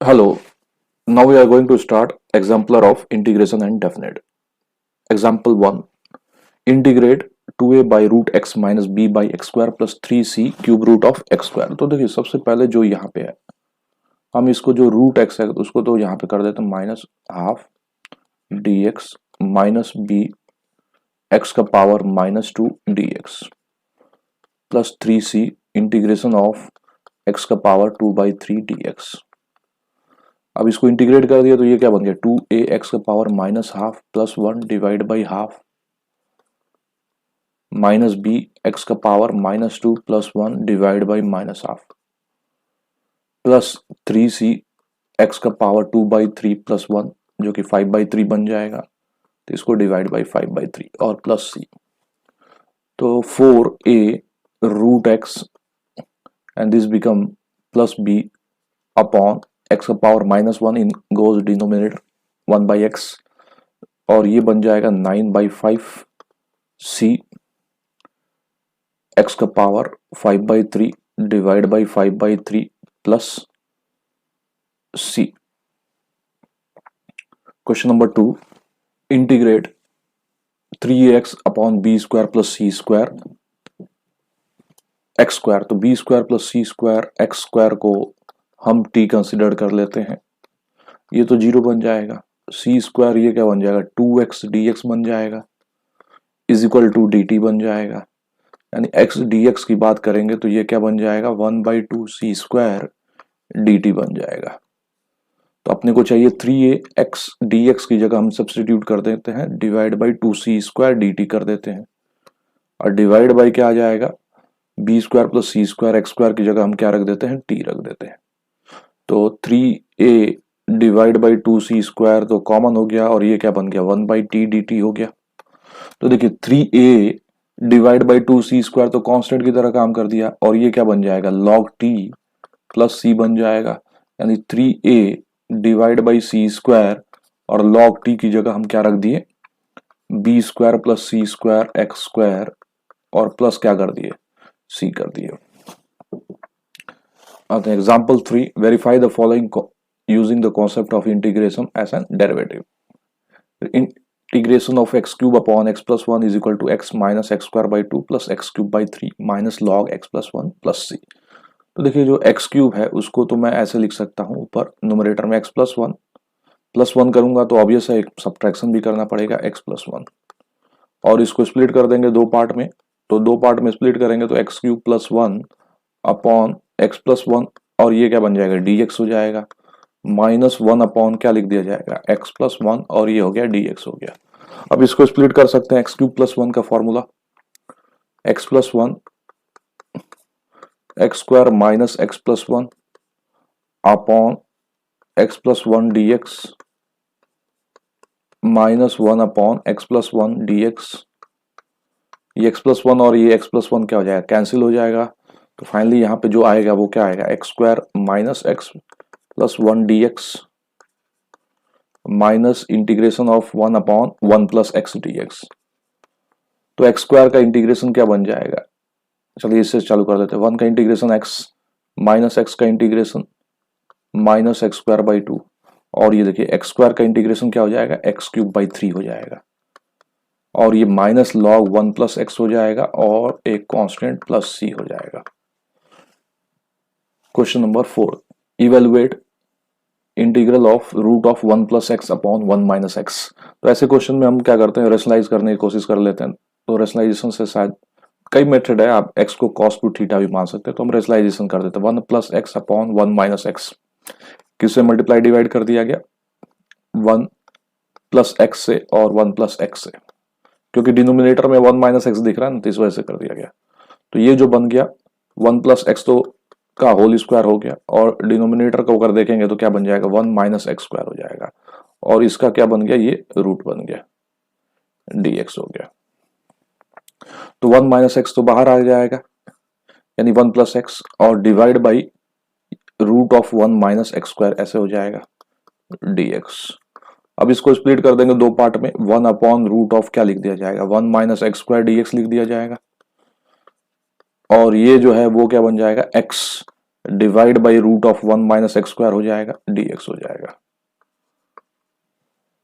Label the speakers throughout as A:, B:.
A: Hello, now we are going to start exemplar of integration and definite. Example 1. Integrate 2a by root x minus b by x square plus 3c cube root of x square. तो देखिए सबसे पहले जो यहाँ पे है हम इसको जो रूट x है उसको तो यहाँ पे कर देते हैं minus half d x minus b x का power minus two d x plus 3c integration of x का पावर 2/3 dx। अब इसको इंटीग्रेट कर दिया तो ये क्या बन गया 2ax का power minus half plus 1 divide by half minus b x का power minus 2 plus 1 divide by minus half plus 3c x का पावर 2/3 प्लस 1 जो कि 5/3 बन जाएगा, तो इसको डिवाइड बाई 5/3 और प्लस c। तो 4a root x and this become plus b upon x का power minus 1 in goes denominator 1/x और ये बन जाएगा 9/5 c एक्स का power 5/3 divide by 5/3 plus c। Question number 2, integrate 3x upon b square plus c square x square. तो b square plus c square x square को हम t consider कर लेते हैं, ये तो 0 बन जाएगा। सी स्क्वायर ये क्या बन जाएगा 2x dx बन जाएगा इज इक्वल टू dt बन जाएगा, यानी x dx की बात करेंगे तो ये क्या बन जाएगा 1/2 सी स्क्वायर dt बन जाएगा। तो अपने को चाहिए 3ax dx की जगह हम सब्स्टिट्यूट कर देते हैं divide by 2c square dt कर देते हैं और डिवाइड बाई क्या आ जाएगा B square plus c square x square की जगह हम क्या रख देते हैं t रख देते हैं। तो 3a divide by 2c square तो कॉमन हो गया और ये क्या बन गया 1/t dt हो गया। तो देखिए 3a divide by 2c square तो कांस्टेंट की तरह काम कर दिया और ये क्या बन जाएगा log t प्लस c बन जाएगा, यानी 3a divide by c square और log t की जगह हम क्या रख दिए b square plus c square x square और प्लस क्या कर दिए c कर दिए। Example 3, verify the following using the concept of integration as an derivative. Integration of x cube upon x plus 1 is equal to x minus x square by 2 plus x cube by 3 minus log x plus 1 plus c। तो देखिए जो x cube है उसको तो मैं ऐसे लिख सकता हूँ, ऊपर न्यूमरेटर में x प्लस 1 करूंगा तो ऑब्वियस है एक सब्ट्रैक्शन भी करना पड़ेगा x प्लस 1 और इसको स्प्लिट कर देंगे दो पार्ट में, तो दो पार्ट में स्प्लिट करेंगे तो x cube plus 1 upon x plus 1 और ये क्या बन जाएगा dx हो जाएगा माइनस 1 अपॉन क्या लिख दिया जाएगा x प्लस 1 और ये हो गया dx हो गया। अब इसको स्प्लिट कर सकते हैं x क्यूब प्लस 1 का formula x plus 1 x square minus x plus 1 upon x plus 1 dx minus 1 upon x plus 1 dx। ये x प्लस 1 और ये x प्लस 1 क्या हो जाएगा कैंसिल हो जाएगा, तो फाइनली यहाँ पे जो आएगा वो क्या आएगा x square minus x plus 1 dx minus integration of 1 upon 1 plus x dx। तो एक्स स्क्वायर का इंटीग्रेशन क्या बन जाएगा, चलिए इससे चालू कर देते हैं। 1 का इंटीग्रेशन x माइनस एक्स का integration minus x square by 2 और ये देखिए एक्स स्क्वायर का इंटीग्रेशन क्या हो जाएगा एक्स क्यूब बाई 3 हो जाएगा और ये माइनस लॉग 1 प्लस एक्स हो जाएगा और एक कांस्टेंट प्लस c हो जाएगा। Question number 4, evaluate integral of root of 1 plus x upon 1 minus x. तो ऐसे क्वेश्चन में हम क्या करते हैं रेशनलाइज करने की कोशिश कर लेते हैं, तो रेशनलाइजेशन से शायद कई मेथड है, आप x को cos टू थीटा भी मान सकते हैं, तो हम रेशनलाइजेशन कर देते हैं 1 plus x upon 1 minus x किससे मल्टीप्लाई डिवाइड कर दिया गया 1 प्लस एक्स से और 1 प्लस एक्स से, क्योंकि डिनोमिनेटर में 1 माइनस एक्स दिख रहा है ना तो इस वजह से कर दिया गया। तो ये जो बन गया 1 प्लस एक्स तो का होल स्क्वायर हो गया और डिनोमिनेटर को अगर देखेंगे तो क्या बन जाएगा 1 माइनस एक्स स्क्वायर हो जाएगा और इसका क्या बन गया ये रूट बन गया dx हो गया। तो 1 माइनस एक्स तो बाहर आ जाएगा यानी 1 प्लस एक्स और divide by root of 1 minus x square ऐसे हो जाएगा dx। अब इसको स्प्लिट कर देंगे दो पार्ट में 1 अपॉन रूट ऑफ क्या लिख दिया जाएगा 1 माइनस एक्स स्क्वायर dx लिख दिया जाएगा और ये जो है वो क्या बन जाएगा x divide by root of 1 minus x square हो जाएगा, dx हो जाएगा।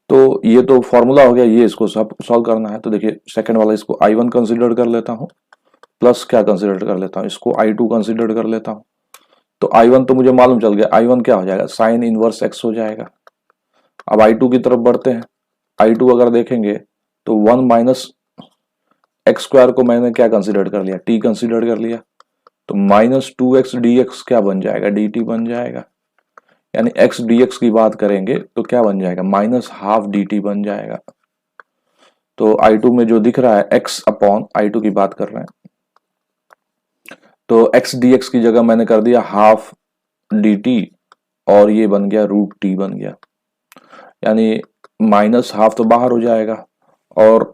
A: तो ये तो फॉर्मूला हो गया, ये इसको सब सॉल्व करना है। तो देखिए सेकंड वाला इसको I1 कंसिडर कर लेता हूँ, प्लस क्या कंसिडर कर लेता हूँ, इसको I2 कंसिडर कर लेता हूँ। तो I1 तो मुझे मालूम चल गया, I1 क्या हो जाएगा, साइन इनवर्स x हो जाएगा। अब I2 की तरफ बढ़ते हैं। I2 अगर देखेंगे तो 1 माइनस एक्स स्क्वायर को मैंने क्या कंसिडर कर लिया, t कंसिडर कर लिया। तो माइनस 2x dx क्या बन जाएगा, dt बन जाएगा। यानी x dx की बात करेंगे तो क्या बन जाएगा, माइनस हाफ dt बन जाएगा। तो I2 में जो दिख रहा है x अपॉन I2 की बात कर रहे हैं, तो x dx की जगह मैंने कर दिया हाफ dt और ये बन गया रूट t बन गया। यानी माइनस हाफ तो बाहर हो जाएगा और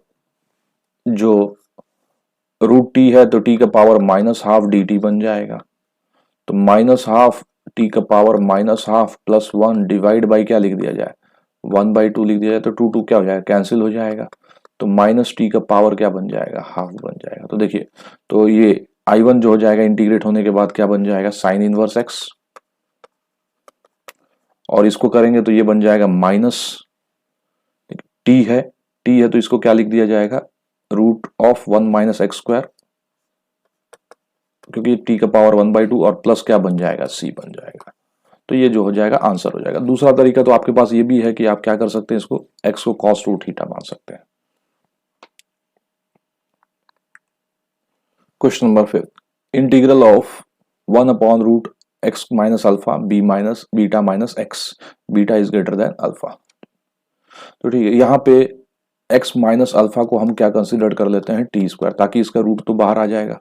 A: जो रूट t है तो t का पावर माइनस हाफ dt बन जाएगा। तो माइनस हाफ t का power minus half plus 1 divide by क्या लिख दिया जाए, 1/2 लिख दिया जाए। तो 2 क्या हो जाएगा, कैंसिल हो जाएगा। तो माइनस टी का पावर क्या बन जाएगा, हाफ बन जाएगा। तो देखिए तो ये I1 जो हो जाएगा इंटीग्रेट होने के बाद क्या बन जाएगा, साइन इनवर्स x, और इसको करेंगे तो ये बन जाएगा माइनस टी है, तो इसको क्या लिख दिया जाएगा, root of 1 minus x square, क्योंकि t का पावर 1/2 और प्लस क्या बन जाएगा, c बन जाएगा। तो ये जो हो जाएगा आंसर हो जाएगा। दूसरा तरीका तो आपके पास ये भी है कि आप क्या कर सकते हैं, इसको x को कॉस रूट थीटा मान सकते हैं। Question number 5, integral of 1 upon root x minus alpha b minus beta minus x, beta is greater than alpha. तो ठीक है, यहाँ पे x माइनस अल्फा को हम क्या कंसिडर कर लेते हैं, टी स्क्वायर, ताकि इसका रूट तो बाहर आ जाएगा।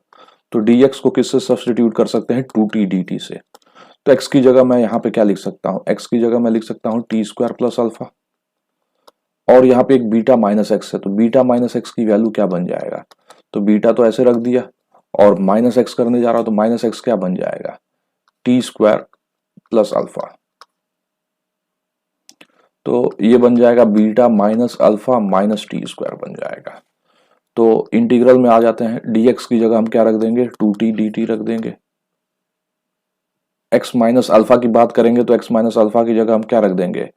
A: तो dx को किससे सब्स्टिट्यूट कर सकते हैं, 2t dt से। तो x की जगह मैं यहाँ पे क्या लिख सकता हूँ, x की जगह मैं लिख सकता हूँ टी स्क्वायर प्लस अल्फा, और यहाँ पे एक बीटा माइनस एक्स है, तो बीटा माइनस एक्स की वैल्यू क्या बन जाएगा, तो बीटा तो ऐसे रख दिया और माइनस एक्स करने जा रहा हूं तो माइनस एक्स क्या बन जाएगा, टी स्क्वायर प्लस अल्फा। तो ये बन जाएगा beta minus alpha minus T square बन जाएगा। तो इंटीग्रल में आ जाते हैं, dx की जगह हम क्या रख देंगे, 2t dt रख देंगे। x माइनस अल्फा की बात करेंगे तो x माइनस अल्फा की जगह हम क्या रख देंगे,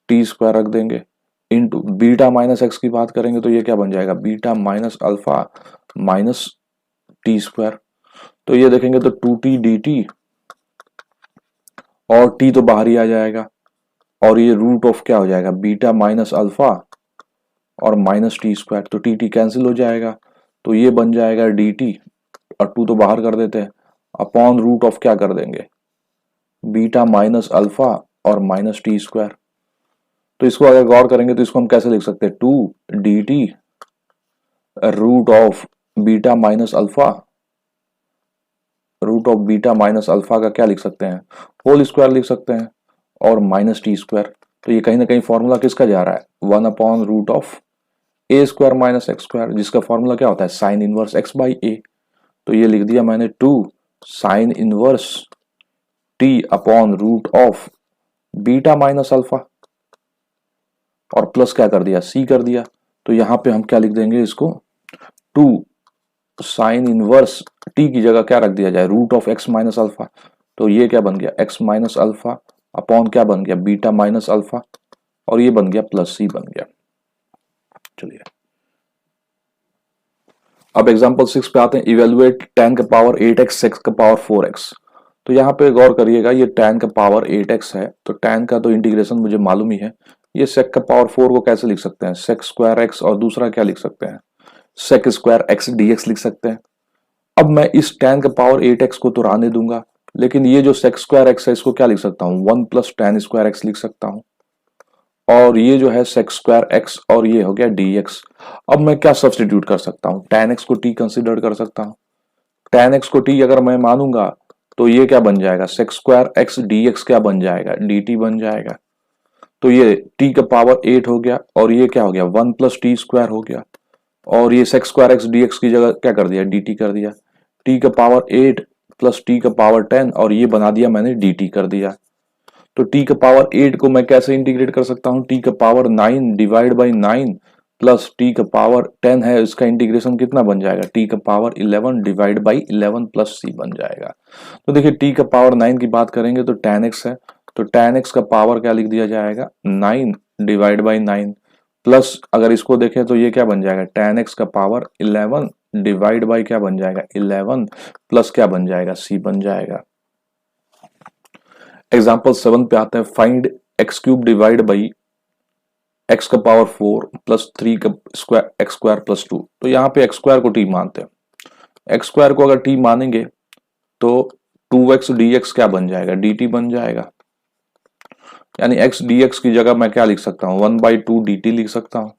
A: टी स्क्वायर रख देंगे। इंटू बीटा माइनस एक्स की बात करेंगे तो ये क्या बन जाएगा, beta minus alpha minus T square. तो ये देखेंगे तो 2t dt और t तो बाहर ही आ जाएगा, और ये रूट ऑफ क्या हो जाएगा, बीटा माइनस अल्फा और माइनस टी स्क्वायर। तो टी टी कैंसिल हो जाएगा, तो ये बन जाएगा डी टी, और 2 तो बाहर कर देते हैं, अपॉन रूट ऑफ क्या कर देंगे, बीटा माइनस अल्फा और माइनस टी स्क्वायर। तो इसको अगर गौर करेंगे तो इसको हम कैसे लिख सकते हैं, 2 d t root of beta minus alpha, root of beta minus alpha का क्या लिख सकते हैं, होल स्क्वायर लिख सकते हैं, और माइनस टी स्क्वायर। तो ये कहीं ना कहीं फॉर्मूला किसका जा रहा है, 1 upon root of a square minus x square, जिसका फॉर्मूला क्या होता है, sine inverse x by a. तो ये लिख दिया मैंने 2 sine inverse t upon root of beta minus alpha, और प्लस क्या कर दिया, सी कर दिया। तो यहां पे हम क्या लिख देंगे इसको, 2 साइन इनवर्स टी की जगह क्या रख दिया जाए, root of x minus alpha. तो ये क्या बन गया, एक्स माइनस अल्फा अपॉन क्या बन गया, बीटा माइनस अल्फा, और ये बन गया प्लस सी बन गया। चलिए अब एग्जांपल 6 पे आते हैं, इवेलुएट tan का पावर 8x सेक का पावर 4x। तो यहाँ पे गौर करिएगा, ये tan का पावर 8x है, तो tan का तो इंटीग्रेशन मुझे मालूम ही है। ये सेक का पावर 4 को कैसे लिख सकते हैं, सेक स्क्वायर x, और दूसरा क्या लिख सकते हैं, सेक स्क्वायर x dx लिख सकते हैं। अब मैं इस tan का पावर 8x को तो रहने दूंगा, लेकिन ये जो सेक स्क्वायर x है इसको क्या लिख सकता हूँ, 1 प्लस tan स्क्वायर x लिख सकता हूँ, और ये जो है सेक स्क्वायर एक्स, और ये हो गया dx। अब मैं क्या सब्स्टिट्यूट कर सकता हूँ, tan x को t कंसिडर कर सकता हूँ। tan x को t अगर मैं मानूंगा तो ये क्या बन जाएगा, सेक स्क्वायर एक्स dx क्या बन जाएगा, dt बन जाएगा। तो ये t का पावर 8 हो गया, और ये क्या हो गया, 1 प्लस टी स्क्वायर हो गया, और ये सेक स्क्वायर एक्स dx की जगह क्या कर दिया, dt कर दिया। t का पावर 8 प्लस t का पावर 10, और ये बना दिया मैंने dt कर दिया। तो t का पावर 8 को मैं कैसे इंटीग्रेट कर सकता हूँ, t का power 9 divide by 9, plus t का पावर 10 है, इसका इंटीग्रेशन कितना बन जाएगा, टी का पावर 11 डिवाइड बाई 11 प्लस सी बन जाएगा। तो देखिए टी का पावर 9 की बात करेंगे तो tan x है, तो tan x का पावर क्या लिख दिया जाएगा 9 डिवाइड बाई 9 प्लस अगर इसको देखें तो ये क्या बन जाएगा tan x का पावर 11 डिवाइड बाई क्या बन जाएगा 11 प्लस क्या बन जाएगा c बन जाएगा। एग्जाम्पल 7 पे आता है find x cube divide by x का पावर 4 प्लस 3 का स्क्वायर एक्स स्क्वायर प्लस 2। तो यहाँ पे एक्स स्क्वायर को टी मानते हैं, एक्स स्क्वायर को अगर टी मानेंगे तो 2x dx क्या बन जाएगा dt बन जाएगा, यानी x dx की जगह मैं क्या लिख सकता हूँ 1/2 dt लिख सकता हूँ।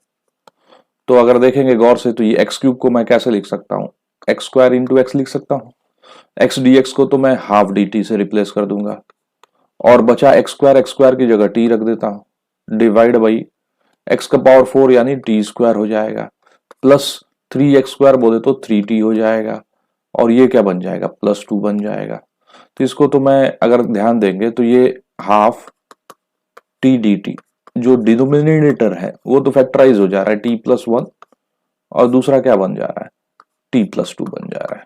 A: तो अगर देखेंगे गौर से तो ये एक्स क्यूब को मैं कैसे लिख सकता हूँ एक्स स्क्वायर इंटू एक्स लिख सकता हूँ, एक्स dx को तो मैं हाफ dt से रिप्लेस कर दूंगा और बचा एक्स स्क्वायर की जगह t रख देता हूँ डिवाइड बाई एक्स का पावर 4 यानी टी स्क्वायर हो जाएगा प्लस 3x स्क्वायर बोले तो 3t हो जाएगा और ये क्या बन जाएगा प्लस 2 बन जाएगा। तो इसको तो मैं अगर ध्यान देंगे तो ये हाफ टी डी टी जो डिनोमिनेटर है वो तो फैक्टराइज हो जा रहा है t प्लस 1 और दूसरा क्या बन जा रहा है t प्लस 2 बन जा रहा है।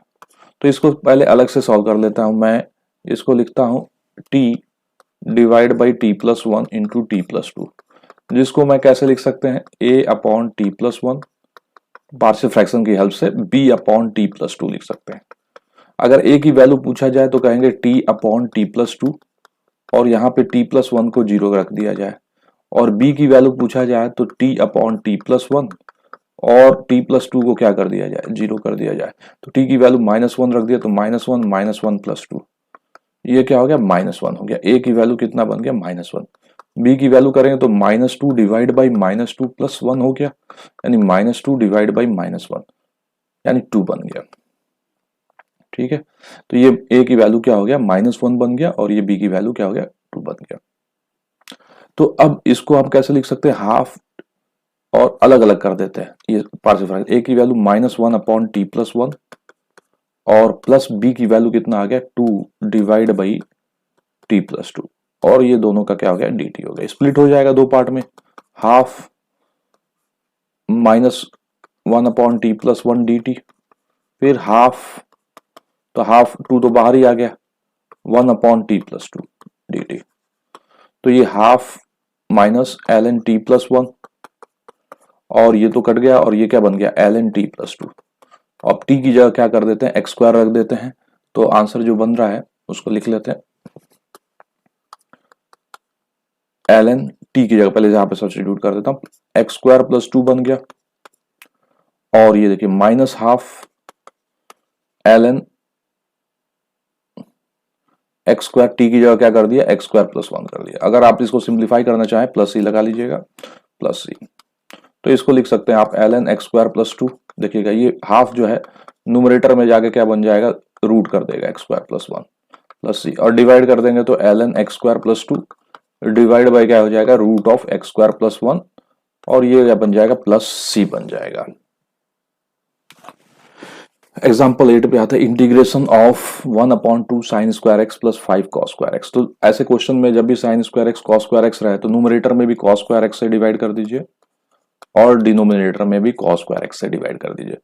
A: तो इसको पहले अलग से सॉल्व कर लेता हूं मैं, इसको लिखता हूं t divide by T plus 1 into T plus 2, जिसको मैं कैसे लिख सकते हैं a upon T plus 1 partial fraction की हेल्प से b अपॉन टी प्लस 2 लिख सकते हैं। अगर a की वैल्यू पूछा जाए तो कहेंगे t अपॉन टी प्लस 2 और यहाँ पे t प्लस 1 को 0 रख दिया जाए, और b की वैल्यू पूछा जाए तो t अपॉन टी प्लस 1 और t प्लस 2 को क्या कर दिया जाए 0 कर दिया जाए। तो t की वैल्यू -1 रख दिया तो -1 प्लस 2, ये क्या हो गया -1 हो गया। a की वैल्यू कितना बन गया -1, b की वैल्यू करेंगे तो -2 डिवाइड बाई -2 प्लस 1 हो गया, यानी -2 डिवाइड बाई -1 यानी 2 बन गया। ठीक है, तो ये a की वैल्यू क्या हो गया -1 बन गया और ये b की वैल्यू क्या हो गया 2 बन गया। तो अब इसको आप कैसे लिख सकते हैं हाफ और अलग अलग कर देते हैं, ये पार्शियल फ्रैक्शन a की वैल्यू -1 अपॉन टी प्लस 1 और प्लस b की वैल्यू कितना आ गया 2 डिवाइड बाई टी प्लस 2 और ये दोनों का क्या हो गया dt हो गया। स्प्लिट हो जाएगा दो पार्ट में, half -1 upon T plus 1 dt, फिर हाफ, तो हाफ 2 तो बाहर ही आ गया 1 अपॉन टी प्लस 2 dt, तो ये half minus l n t plus 1 और ये तो कट गया और ये क्या बन गया एल एन टी प्लस 2। अब टी की जगह क्या कर देते हैं एक्स स्क्वायर रख देते हैं, तो आंसर जो बन रहा है उसको लिख लेते हैं एल एन टी की जगह पहले यहां पे सब्स्टिट्यूट कर देता हूं एक्स स्क्वायर प्लस 2 बन गया और ये देखिए minus half l n x square t की जगह क्या कर दिया एक्स स्क्वायर प्लस 1 कर दिया। अगर आप इसको सिंप्लीफाई करना चाहें प्लस सी लगा लीजिएगा प्लस सी, तो इसको लिख सकते हैं आप l n x square plus 2। देखिएगा ये हाफ जो है न्यूमरेटर में जाके क्या बन जाएगा रूट कर देगा x square plus 1 plus c, और डिवाइड कर देंगे तो l n x square plus 2 divide by क्या हो जाएगा root of x square plus 1 और ये क्या बन जाएगा प्लस सी बन जाएगा। एग्जाम्पल 8 पे आता है integration of 1/2 sine square x plus 5 cos square x. तो ऐसे क्वेश्चन में जब भी sine square x cos square x रहे तो न्यूमरेटर में भी कॉस स्क्वायर एक्स से डिवाइड कर दीजिए और डिनोमिनेटर में भी कॉस स्क्वायर एक्स से डिवाइड कर दीजिए।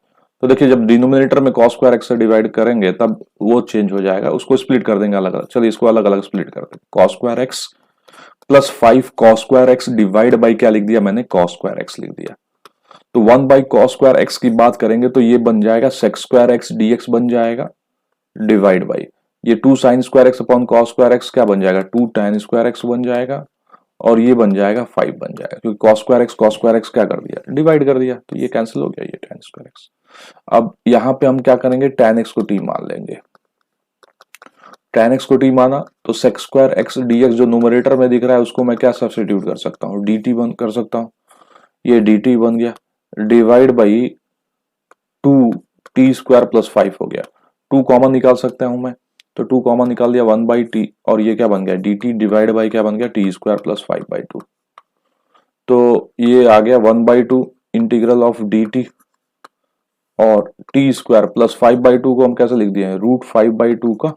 A: तो देखिए जब डिनोमिनेटर में कॉस स्क्वायर एक्स से डिवाइड करेंगे तब वो चेंज हो जाएगा, उसको स्प्लिट कर देंगे अलग अलग। चलिए इसको अलग अलग स्प्लिट कर देंगे, cos square x plus 5 cos square x divide by क्या लिख दिया मैंने कॉस स्क्वायर एक्स लिख दिया। तो 1 बाई कॉस स्क्वायर एक्स की बात करेंगे तो ये बन जाएगा सेक स्क्वायर एक्स डीएक्स बन जाएगा डिवाइड बाई ये 2 sine square x upon cos square x क्या बन जाएगा 2 tan स्क्वायर एक्स बन जाएगा और ये बन जाएगा 5 बन जाएगा, क्योंकि कॉस स्क्वायर एक्स क्या कर दिया डिवाइड कर दिया, तो ये कैंसिल हो गया ये tan स्क्वायर एक्स। अब यहाँ पे हम क्या करेंगे tan एक्स को t मान लेंगे, tan एक्स को t माना तो सेक स्क्वायर एक्स डीएक्स जो न्यूमरेटर में दिख रहा है उसको मैं क्या सब्स्टिट्यूट कर सकता हूँ dt बन कर सकता हूँ, ये dt बन गया divide by 2 T square plus 5 हो गया, 2 कॉमन निकाल सकता हूं मैं तो 2 कॉमन निकाल दिया 1 बाई टी और ये क्या बन गया डी टी डिवाइड बाई क्या बन गया टी स्क्वायर प्लस 5/2। तो ये आ गया 1/2 इंटीग्रल ऑफ डी टी और टी स्क्वायर प्लस 5/2 को हम कैसे लिख दिए रूट 5/2 का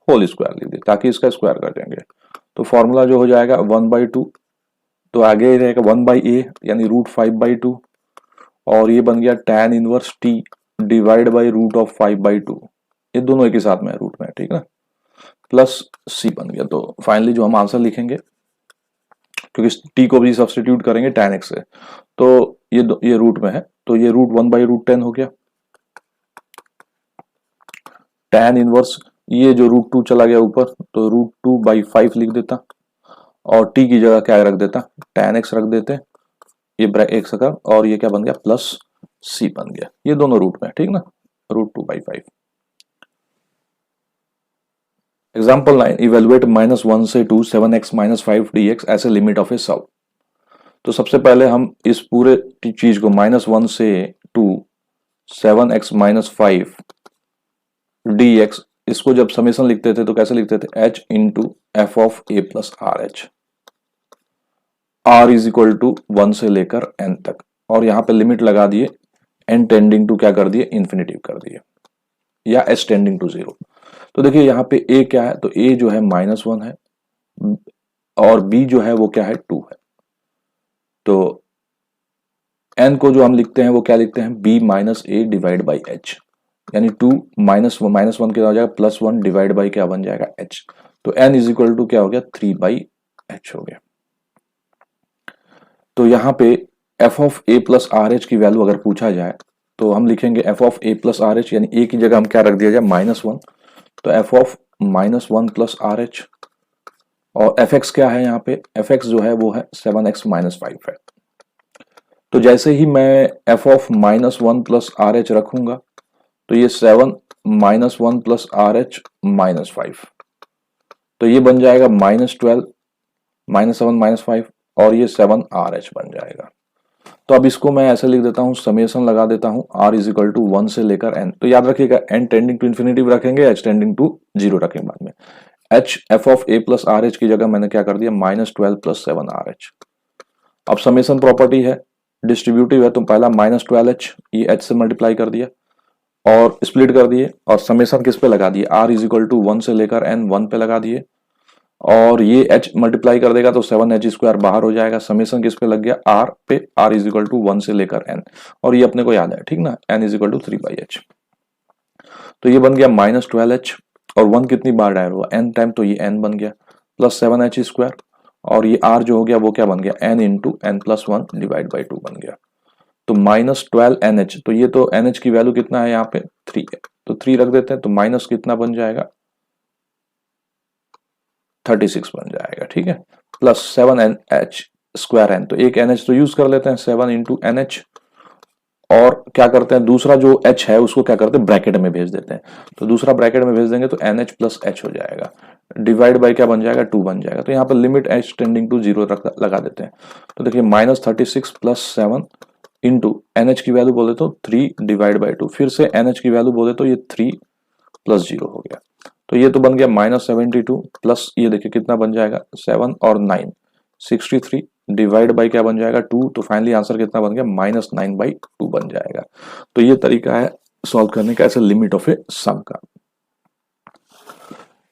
A: होल स्क्वायर लिख दिया ताकि इसका स्क्वायर कर देंगे। तो फॉर्मूला जो हो जाएगा 1/2 तो आगे रहेगा 1 बाई ए यानी रूट 5/2 और ये बन गया tan inverse t divide by root of 5/2, ये दोनों एक ही साथ में है रूट में, ठीक है ना, प्लस c बन गया। तो फाइनली जो हम आंसर लिखेंगे, क्योंकि t को भी सब्सटीट्यूट करेंगे tan x से, तो ये रूट में है, तो ये रूट 1/√10 हो गया। tan इनवर्स ये जो रूट 2 चला गया ऊपर, तो रूट 2/5 लिख देता, और t की जगह क्या रख देता, tan x रख देते, ये एक सका, और ये क्या बन गया, प्लस c बन गया। ये दोनों रूट में, ठीक ना, रूट 2/5। एग्जाम्पल 9, इवेलुएट -1 से 2 7x - 5 dx as a limit of a sum. तो सबसे पहले हम इस पूरे चीज को -1 से 2 7x - 5 dx, इसको जब समेशन लिखते थे तो कैसे लिखते थे, h into f of a plus r h, r is equal to 1 से लेकर n तक, और यहाँ पे लिमिट लगा दिए, n टेंडिंग टू क्या कर दिए, इन्फिनिटिव कर दिए, या h टेंडिंग टू 0। तो देखिए यहाँ पे a क्या है, तो a जो है -1 है, और b जो है वो क्या है, 2 है। तो n को जो हम लिखते हैं वो क्या लिखते हैं, b minus A divide by h, यानी 2 -1 क्या हो जाएगा, +1 डिवाइड बाई क्या बन जाएगा, h। तो n इज इक्वल टू क्या हो गया, 3/h हो गया। तो यहाँ पे f of a plus r H की वैल्यू अगर पूछा जाए तो हम लिखेंगे f of a plus r H, यानी a की जगह हम क्या रख दिया जाए, -1, तो f of -1 plus r H, और fx क्या है यहाँ पे, fx जो है वो है 7x - 5 है। तो जैसे ही मैं f of -1 plus r H रखूंगा, तो ये 7 -1 प्लस आर एच -5, तो ये बन जाएगा -12 -7 -5, और ये 7 आर एच बन जाएगा। तो अब इसको मैं ऐसे लिख देता हूँ, समेशन लगा देता हूँ, r इज इक्वल टू 1 से लेकर n। तो याद रखिएगा n टेंडिंग टू इन्फिनिटिव रखेंगे, h टेंडिंग टू 0 रखेंगे बाद में। h f of a plus r H की जगह मैंने क्या कर दिया, -12 प्लस 7 आर एच। अब समेशन प्रॉपर्टी है, डिस्ट्रीब्यूटिव है, तो पहला -12h, ये h से मल्टीप्लाई कर दिया और स्प्लिट कर दिए, और समेशन किस पे लगा दिए, r इज इक्वल टू 1 से लेकर n 1 पे लगा दिए, और ये h मल्टीप्लाई कर देगा तो 7h² बाहर हो जाएगा। समेशन किस पे लग गया, r पे, r इज इक्वल टू 1 से लेकर n, और ये अपने को याद है, ठीक ना, n is equal to 3/h। तो ये बन गया -12h, और 1 कितनी बार डायल हुआ, n टाइम, तो ये n बन गया, प्लस 7h², और ये r जो हो गया वो क्या बन गया, n into n+1 divide by 2 बन गया। तो -12nh, तो ये तो nh की वैल्यू कितना है यहाँ पे, 3 है, तो 3 रख देते हैं, तो माइनस कितना बन जाएगा, 36 बन जाएगा, ठीक है, प्लस 7nh²n, तो एक nh तो यूज कर लेते हैं, 7 इंटू nh, और क्या करते हैं, दूसरा जो h है उसको क्या करते हैं, ब्रैकेट में भेज देते हैं, तो दूसरा ब्रैकेट में भेज देंगे तो nh प्लस h हो जाएगा, डिवाइड बाई क्या बन जाएगा, 2 बन जाएगा। तो यहाँ पर लिमिट h टेंडिंग टू 0 लगा देते हैं, तो देखिए -36 प्लस 7 इंटू nh की वैल्यू बोले तो 3 डिवाइड बाई 2, फिर से nh की वैल्यू बोले तो ये 3 प्लस 0 हो गया, तो ये तो बन गया -72 प्लस ये देखिए कितना बन जाएगा, 7 और 9 63 डिवाइड बाई क्या बन जाएगा, 2, तो फाइनली आंसर कितना बन गया, -9/2 बन जाएगा। तो ये तरीका है सॉल्व करने का, ऐसे लिमिट ऑफ ए सम का।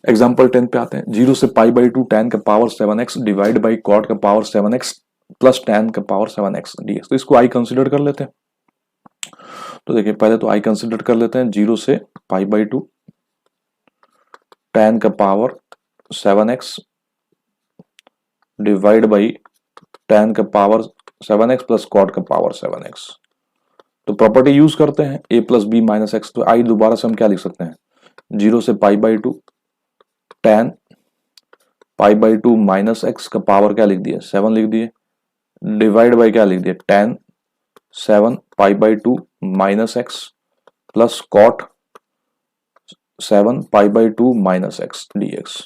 A: एग्जाम्पल 10 पे आते हैं, 0 से π/2 tan का power 7x divide by cot का पावर 7x प्लस tan का पावर 7x dx। तो इसको आई कंसिडर कर लेते हैं। तो देखिए पहले तो आई कंसिडर कर लेते हैं, 0 से π/2 tan का power 7x divide by tan का पावर 7x प्लस cot का पावर 7x। तो प्रॉपर्टी यूज करते हैं, a plus b minus x, तो आई दोबारा से हम क्या लिख सकते हैं, 0 से π/2 tan π/2 माइनस एक्स का पावर क्या लिख दिया, 7 लिख दिए, डिवाइड बाई क्या लिख दिया, tan 7 π/2 minus x plus cot 7 π/2 minus x dx।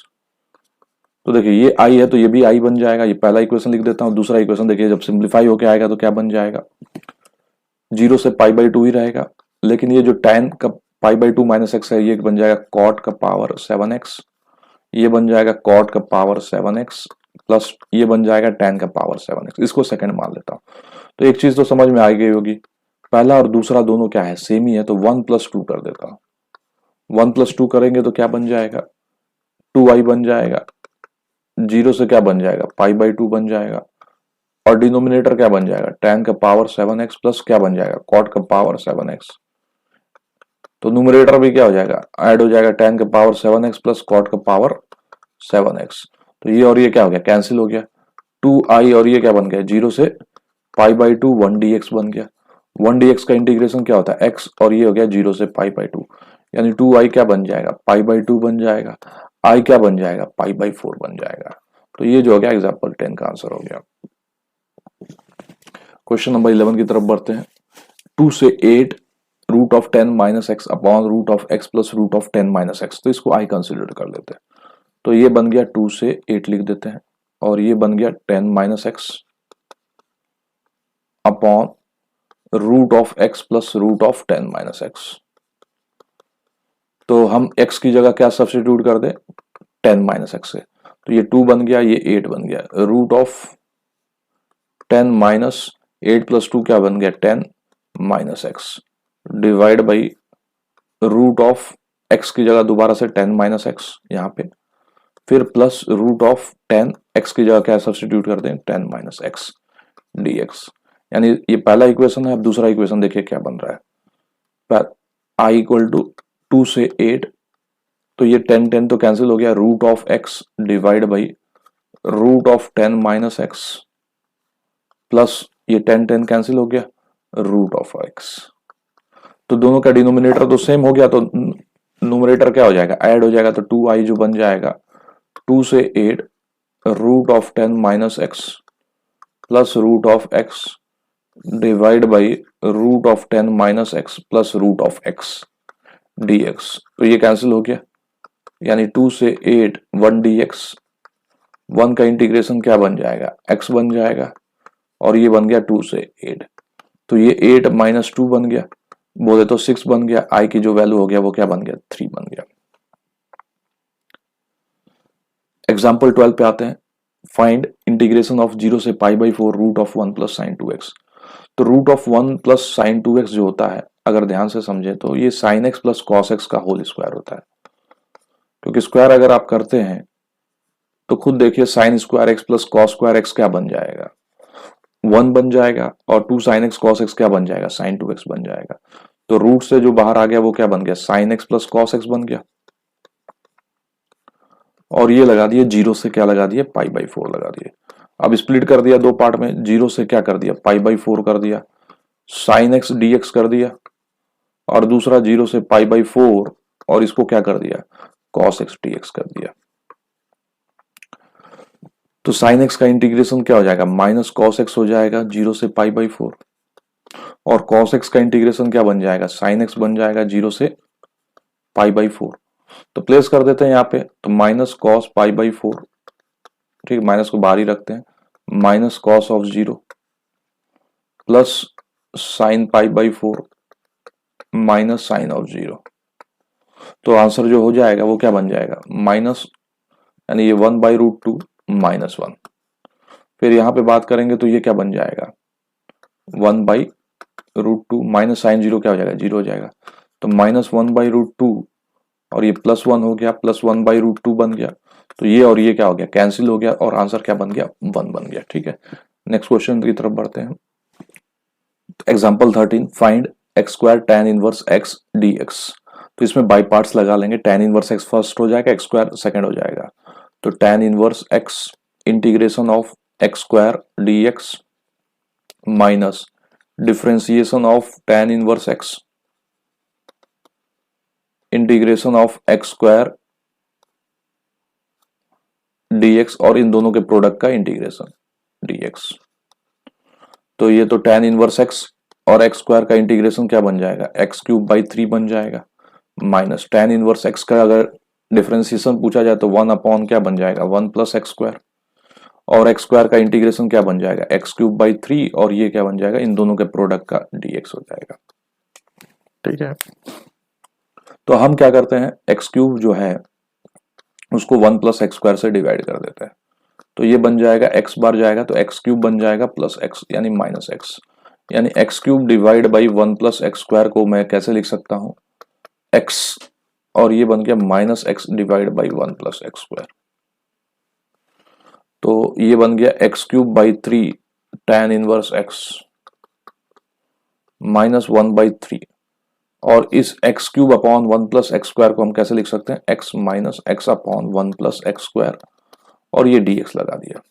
A: तो देखिए ये आई है तो ये भी आई बन जाएगा, ये पहला इक्वेशन लिख देता हूं, दूसरा इक्वेशन देखिए जब सिंप्लीफाई होके आएगा तो क्या बन जाएगा, 0 से π/2 ही रहेगा, लेकिन ये जो tan का π/2 माइनस एक्स है ये बन जाएगा cot का पावर 7x, ये बन जाएगा cot का पावर 7x प्लस ये बन जाएगा tan का पावर 7x। इसको सेकंड मान लेता हूं। तो एक चीज तो समझ में आ गई होगी, पहला और दूसरा दोनों क्या है, सेम ही है, तो 1 + 2 कर देता हूं। 1 + 2 करेंगे तो क्या बन जाएगा, 2i बन जाएगा, 0 से क्या बन जाएगा, π/2 बन जाएगा, और डिनोमिनेटर क्या बन जाएगा, tan का पावर 7x प्लस क्या बन जाएगा, cot का पावर 7x। तो न्यूमरेटर भी क्या हो जाएगा, ऐड हो जाएगा, tan का पावर 7x प्लस cot का पावर 7x। तो ये और ये क्या हो गया, कैंसिल हो गया। 2i और ये क्या बन गया, 0 से π/2 1dx बन गया। 1dx का इंटीग्रेशन क्या होता है, x, और ये हो गया 0 से π/2, यानी 2i क्या बन जाएगा, π/2 बन जाएगा। i क्या बन जाएगा, π/4 बन जाएगा। तो ये जो हो गया एग्जाम्पल 10 का आंसर हो गया। क्वेश्चन नंबर 11 की तरफ बढ़ते हैं। 2 से 8 root of 10 minus x upon root of x plus root of 10 minus x, तो इसको आई कंसिडर कर लेते हैं। तो ये बन गया 2 से 8 लिख देते हैं, और ये बन गया 10 minus x upon root of x plus root of 10 minus x. तो हम x की जगह क्या सब्स्टिट्यूट कर दे, 10 माइनस एक्स से, तो ये 2 बन गया, ये 8 बन गया। रूट ऑफ 10 माइनस 8 प्लस 2 क्या बन गया, 10 minus x divide by root of x की जगह दोबारा से 10 माइनस एक्स यहाँ पे, फिर प्लस रूट ऑफ 10 x की जगह क्या सब्स्टिट्यूट कर दें, 10 माइनस एक्स dx। यानी ये पहला इक्वेशन है। अब दूसरा इक्वेशन देखिए क्या बन रहा है, i इक्वल टू 2 से 8, तो ये 10 10 तो कैंसिल हो गया, root of x divide by root of 10 minus x plus ये 10 10 कैंसिल हो गया, रूट ऑफ x। तो दोनों का डिनोमिनेटर तो सेम हो गया, तो न्यूमरेटर क्या हो जाएगा, ऐड हो जाएगा। तो 2i जो बन जाएगा 2 से 8 root of 10 minus x plus root of x divide by root of 10 minus x plus root of x dx। तो ये कैंसिल हो गया, यानी 2 से 8 1 dx, 1 का इंटीग्रेशन क्या बन जाएगा, x बन जाएगा, और ये बन गया 2 से 8। तो ये 8 माइनस 2 बन गया, बोले तो 6 बन गया। i की जो वैल्यू हो गया वो क्या बन गया, 3 बन गया। एग्जाम्पल 12 पे आते हैं। फाइंड इंटीग्रेशन ऑफ 0 से π/4 root of 1 plus sign 2x। तो root of 1 plus sign 2x जो होता है, अगर ध्यान से समझे तो ये sine x plus cos x का होल स्क्वायर होता है। क्योंकि स्क्वायर अगर आप करते हैं तो खुद देखिए, sine square x plus cos square x क्या बन जाएगा, 1 बन जाएगा, और 2 साइन x कॉस x क्या बन जाएगा, साइन 2x बन जाएगा। तो रूट से जो बाहर आ गया वो क्या बन गया, sine x plus cos x बन गया, और ये लगा दिए 0 से क्या लगा दिए, π/4 लगा दिए। अब स्प्लिट कर दिया दो पार्ट में, 0 से क्या कर दिया, π/4 कर दिया, साइन x dx कर दिया, और दूसरा 0 से π/4 और इसको क्या कर दिया, cos x dx कर दिया। तो साइन x का इंटीग्रेशन क्या हो जाएगा, माइनस कॉस x हो जाएगा 0 से π/4, और cos x का इंटीग्रेशन क्या बन जाएगा, साइन x बन जाएगा 0 से π/4। तो प्लेस कर देते हैं यहाँ पे, तो माइनस कॉस π/4, ठीक, माइनस को बाहर ही रखते हैं, minus cos of 0 plus sine π/4 minus sine of 0। तो आंसर जो हो जाएगा वो क्या बन जाएगा, माइनस, यानी ये 1/√2 माइनस 1। फिर यहाँ पे बात करेंगे तो ये क्या बन जाएगा, 1/√2 माइनस साइन 0 क्या हो जाएगा, 0 हो जाएगा। तो माइनस 1/√2 और ये प्लस 1 हो गया, प्लस 1/√2 बन गया। तो ये और ये क्या हो गया, कैंसिल हो गया, और आंसर क्या बन गया, 1 बन गया। ठीक है, नेक्स्ट क्वेश्चन की तरफ बढ़ते हैं। Example 13, find x² tan inverse x dx। तो इसमें बाई पार्ट्स लगा लेंगे, tan इनवर्स x फर्स्ट हो जाएगा, x² सेकंड हो जाएगा। तो tan inverse x integration of x² dx minus differentiation of tan inverse x integration of x² dx, और इन दोनों के प्रोडक्ट का इंटीग्रेशन dx। तो ये तो tan इनवर्स x और x² का इंटीग्रेशन क्या बन जाएगा, x³/3 बन जाएगा, माइनस tan इनवर्स x का अगर डिफरेंशिएशन पूछा जाए तो 1 अपॉन क्या बन जाएगा, 1 प्लस x², और x² का इंटीग्रेशन क्या बन जाएगा, x³/3, और ये क्या बन जाएगा, इन दोनों के प्रोडक्ट का dx हो जाएगा। ठीक है, तो हम क्या करते हैं, x³ जो है उसको 1 प्लस x² से डिवाइड कर देते हैं। तो ये बन जाएगा x बार जाएगा तो x³ बन जाएगा प्लस x, यानी माइनस x, यानी x³ divide by 1 plus x² को मैं कैसे लिख सकता हूं, x, और ये बन गया minus x divide by 1 plus x²। तो ये बन गया x³/3, tan inverse x minus 1/3, और इस x cube upon 1 plus x square को हम कैसे लिख सकते हैं, x minus x upon 1 plus x square, और ये dx लगा दिया।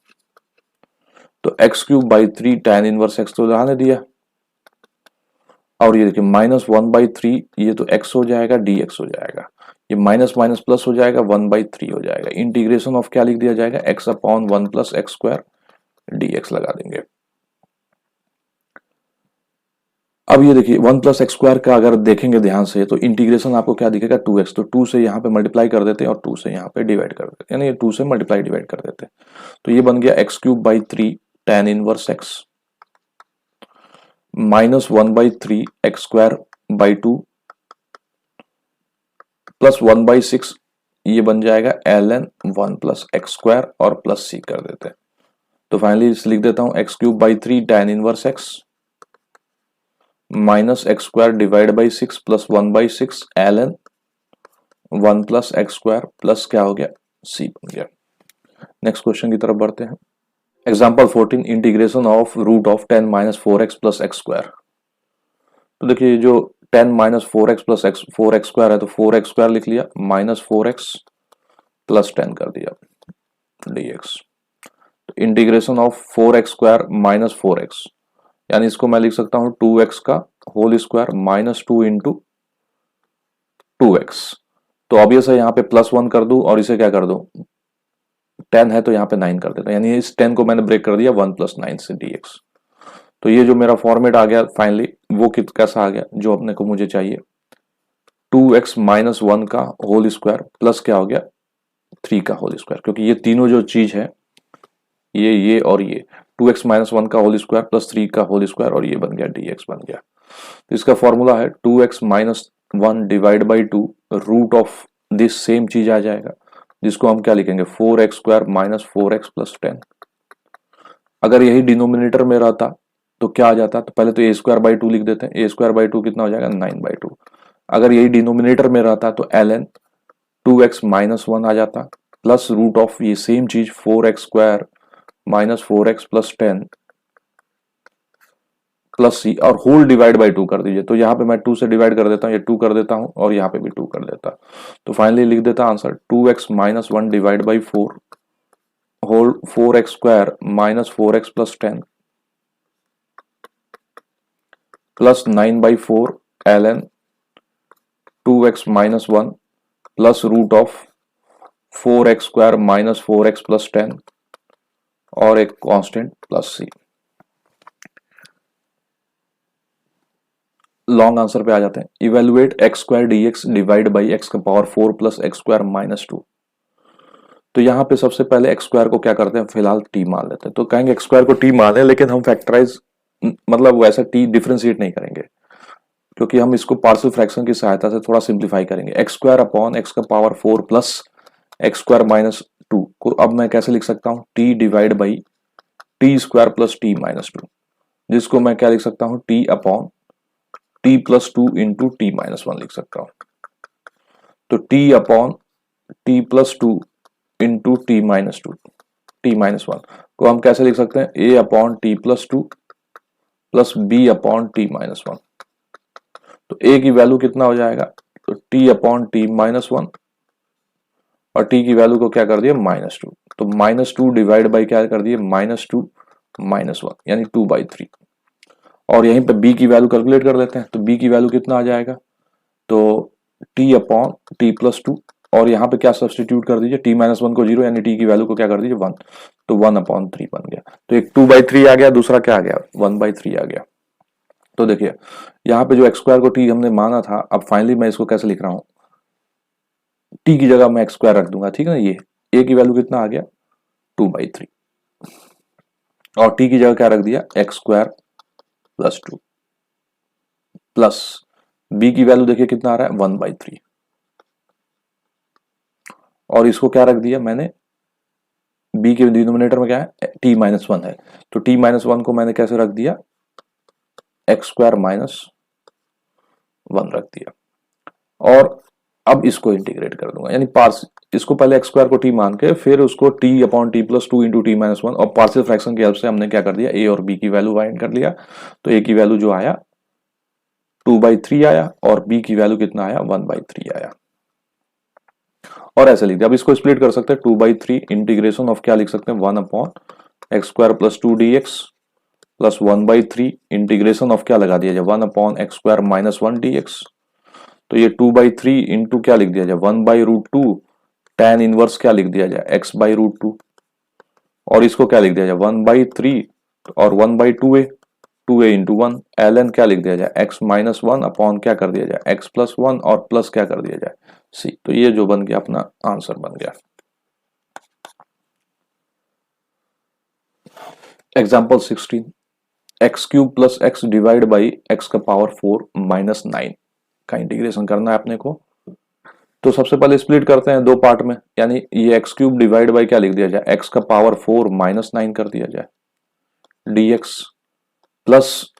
A: तो x³/3 tan इनवर्स x तो रहने दिया, और ये देखिए -1/3, ये तो x हो जाएगा, dx हो जाएगा, ये माइनस माइनस प्लस हो जाएगा, 1/3 हो जाएगा। इंटीग्रेशन ऑफ क्या लिख दिया जाएगा, x upon 1 plus x square dx लगा देंगे। अब ये देखिए 1 प्लस एक्स स्क्वायर का अगर देखेंगे ध्यान से तो इंटीग्रेशन आपको क्या दिखेगा, 2x, तो 2 से यहाँ पे मल्टीप्लाई कर देते हैं और 2 से यहाँ पे डिवाइड कर देते हैं, यानी 2 से मल्टीप्लाई डिवाइड कर देते हैं। तो ये बन गया x³/3 tan inverse x minus 1/3 x square by 2 plus 1/6, ये बन जाएगा ln 1 प्लस एक्स स्क्वायर और प्लस c कर देते हैं। तो फाइनली लिख देता हूं x³/3 tan inverse x minus x square divide by 6 plus 1/6 ln 1 plus x square plus क्या हो गया, c बन गया। नेक्स्ट क्वेश्चन की तरफ बढ़ते हैं। Example 14, integration of root of 10 minus 4x plus x square. तो देखिए जो 10 minus 4x plus x 4x square है, तो 4x स्क्वायर लिख लिया माइनस 4x प्लस 10 कर दिया dx। तो integration of 4x square minus 4x, यानी इसको मैं लिख सकता हूं 2x का whole square minus 2 into 2x। तो ऑब्वियस है यहाँ पे +1 कर दूं और इसे क्या कर दूं, 10 है तो यहाँ पे 9 कर देता, यानी इस 10 को मैंने ब्रेक कर दिया 1 + 9 से dx। तो ये जो मेरा फॉर्मेट आ गया फाइनली, वो कैसा आ गया जो अपने को मुझे चाहिए, 2x माइनस 1 का होल स्क्वायर प्लस क्या हो गया 3 का होल स्क्वायर, क्योंकि ये तीनों जो चीज है ये और ये 2x माइनस 1 का होल स्क्वायर प्लस 3 का होल स्क्वायर, और ये बन गया dx बन गया। तो इसका फॉर्मूला है 2x minus 1 divide by 2 root of this same चीज आ जाएगा, जिसको हम क्या लिखेंगे 4x square minus 4x plus 10। अगर यही डिनोमिनेटर में रहता तो क्या आ जाता, तो पहले तो a स्क्वायर बाई 2 लिख देते हैं, a स्क्वायर बाई 2 कितना हो जाएगा 9/2। अगर यही डिनोमिनेटर में रहता तो ln 2x माइनस 1 आ जाता प्लस रूट ऑफ ये सेम चीज 4x square minus 4x plus 10 plus c, और होल डिवाइड बाई 2 कर दीजिए। तो यहाँ पे मैं 2 से डिवाइड कर देता हूँ, ये 2 कर देता हूँ और यहाँ पे भी 2 कर देता। तो फाइनली लिख देता answer 2x minus 1 divide by 4 whole 4x square minus 4x plus 10 plus 9/4 ln 2x minus 1 plus root of 4x square minus 4x plus 10 और एक constant plus c। Long answer पे आ जाते हैं। Evaluate x square dx divide by x का power 4 plus x square minus 2। तो यहाँ पे सबसे पहले x स्क्वायर को क्या करते हैं, फिलहाल t मान लेते हैं। तो कहेंगे x स्क्वायर को t माने, लेकिन हम फैक्टराइज मतलब वैसा t डिफरेंशिएट नहीं करेंगे, क्योंकि हम इसको पार्शियल फ्रैक्शन की सहायता से थोड़ा सिंप्लीफाई करेंगे। एक्स स्क्वायर अपॉन एक्स का power 4 plus x square minus 2 को अब मैं कैसे लिख सकता हूँ, t divide by T square plus T minus 2, जिसको मैं क्या लिख सकता हूँ, t upon t plus 2 into T minus 1 लिख सकता हूँ। तो t upon t plus 2 into T minus 2 T minus 1 को हम कैसे लिख सकते हैं, a upon T plus 2 plus b upon T minus 1। तो a की वैल्यू कितना हो जाएगा, तो t अपॉन टी माइनस 1 और t की वैल्यू को क्या कर दिया -2, तो -2 डिवाइड बाई क्या कर दिए -2 -1 यानी 2/3। और यहीं पे b की वैल्यू कैलकुलेट कर लेते हैं। तो b की वैल्यू कितना आ जाएगा, तो t अपॉन टी प्लस 2 और यहाँ पे क्या सब्सटीट्यूट कर दीजिए, t माइनस 1 को 0 यानी t की वैल्यू को क्या कर दीजिए 1, तो 1/3 बन गया। तो एक 2/3 आ गया, दूसरा क्या आ गया 1/3 आ गया। तो देखिए यहाँ पे जो एक्स स्क्वायर को t हमने माना था, अब फाइनली मैं इसको कैसे लिख रहा हूँ, t की जगह मैं एक्स स्क्वायर रख दूंगा, ठीक है ना। ये a की वैल्यू कितना आ गया 2/3 और t की जगह क्या रख दिया x square plus 2 plus b की वैल्यू देखिए कितना आ रहा है 1/3 और इसको क्या रख दिया मैंने, b के डिनोमिनेटर में क्या है t माइनस 1 है, तो t माइनस 1 को मैंने कैसे रख दिया एक्स स्क्वायर माइनस 1 रख दिया। और अब इसको इंटीग्रेट कर दूंगा, यानी पार्स इसको पहले एक्स स्क्वायर को टी मान के फिर उसको T upon T plus two into T minus one, और पार्शियल फ्रैक्शन की हेल्प से हमने क्या कर दिया, ए और बी की वैल्यू फाइंड कर लिया। तो ए की वैल्यू जो आया 2/3 आया और बी की वैल्यू कितना आया 1/3 आया। और ऐसे लिख दिया। अब इसको स्प्लिट कर सकते हैं, 2/3 इंटीग्रेशन ऑफ क्या लिख सकते हैं, 1 upon x square plus 2 dx plus 1/3 integration of क्या लगा दिया जाए, 1 upon x square minus 1 dx। तो ये 2/3 इंटू क्या लिख दिया जाए, 1/√2 tan इनवर्स क्या लिख दिया जाए, x/√2, और इसको क्या लिख दिया जाए 1/3 और 1/2a, 2a इंटू 1 ln क्या लिख दिया जाए x-1 अपॉन क्या कर दिया जाए x+1 और प्लस क्या कर दिया जाए c। तो ये जो बन गया अपना आंसर बन गया। Example 16, x³ plus x divide by x का पावर 4 माइनस 9 का इंटीग्रेशन करना है अपने को। तो सबसे पहले स्प्लिट करते हैं दो पार्ट में, यानी ये x³ डिवाइड बाई क्या लिख दिया जाए, x का पावर 4 माइनस 9 कर दिया जाए dx, प्लस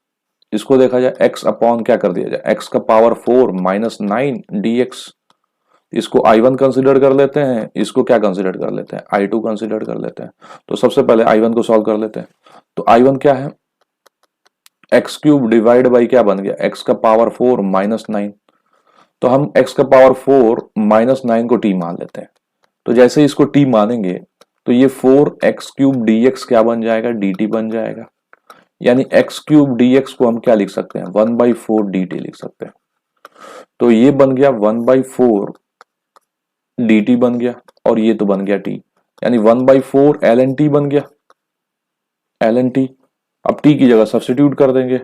A: इसको देखा जाए x अपॉन क्या कर दिया जाए, x का पावर 4 माइनस 9 dx। इसको I1 कंसिडर कर लेते हैं, इसको क्या कंसिडर कर लेते हैं, I2 कंसिडर कर लेते हैं। तो सबसे पहले I1 को सॉल्व कर लेते हैं। तो I1 क्या है, x³ डिवाइड बाई क्या बन गया, x का पावर 4 माइनस 9। तो हम x का पावर 4 माइनस 9 को t मान लेते हैं। तो जैसे इसको t मानेंगे तो ये 4x³ dx क्या बन जाएगा, dt बन जाएगा। यानी x³ dx को हम क्या लिख सकते हैं, 1/4 dt लिख सकते हैं। तो ये बन गया 1/4 dt बन गया, और ये तो बन गया t, यानी 1/4 ln t बन गया, ln t। अब t की जगह सब्स्टिट्यूट कर देंगे।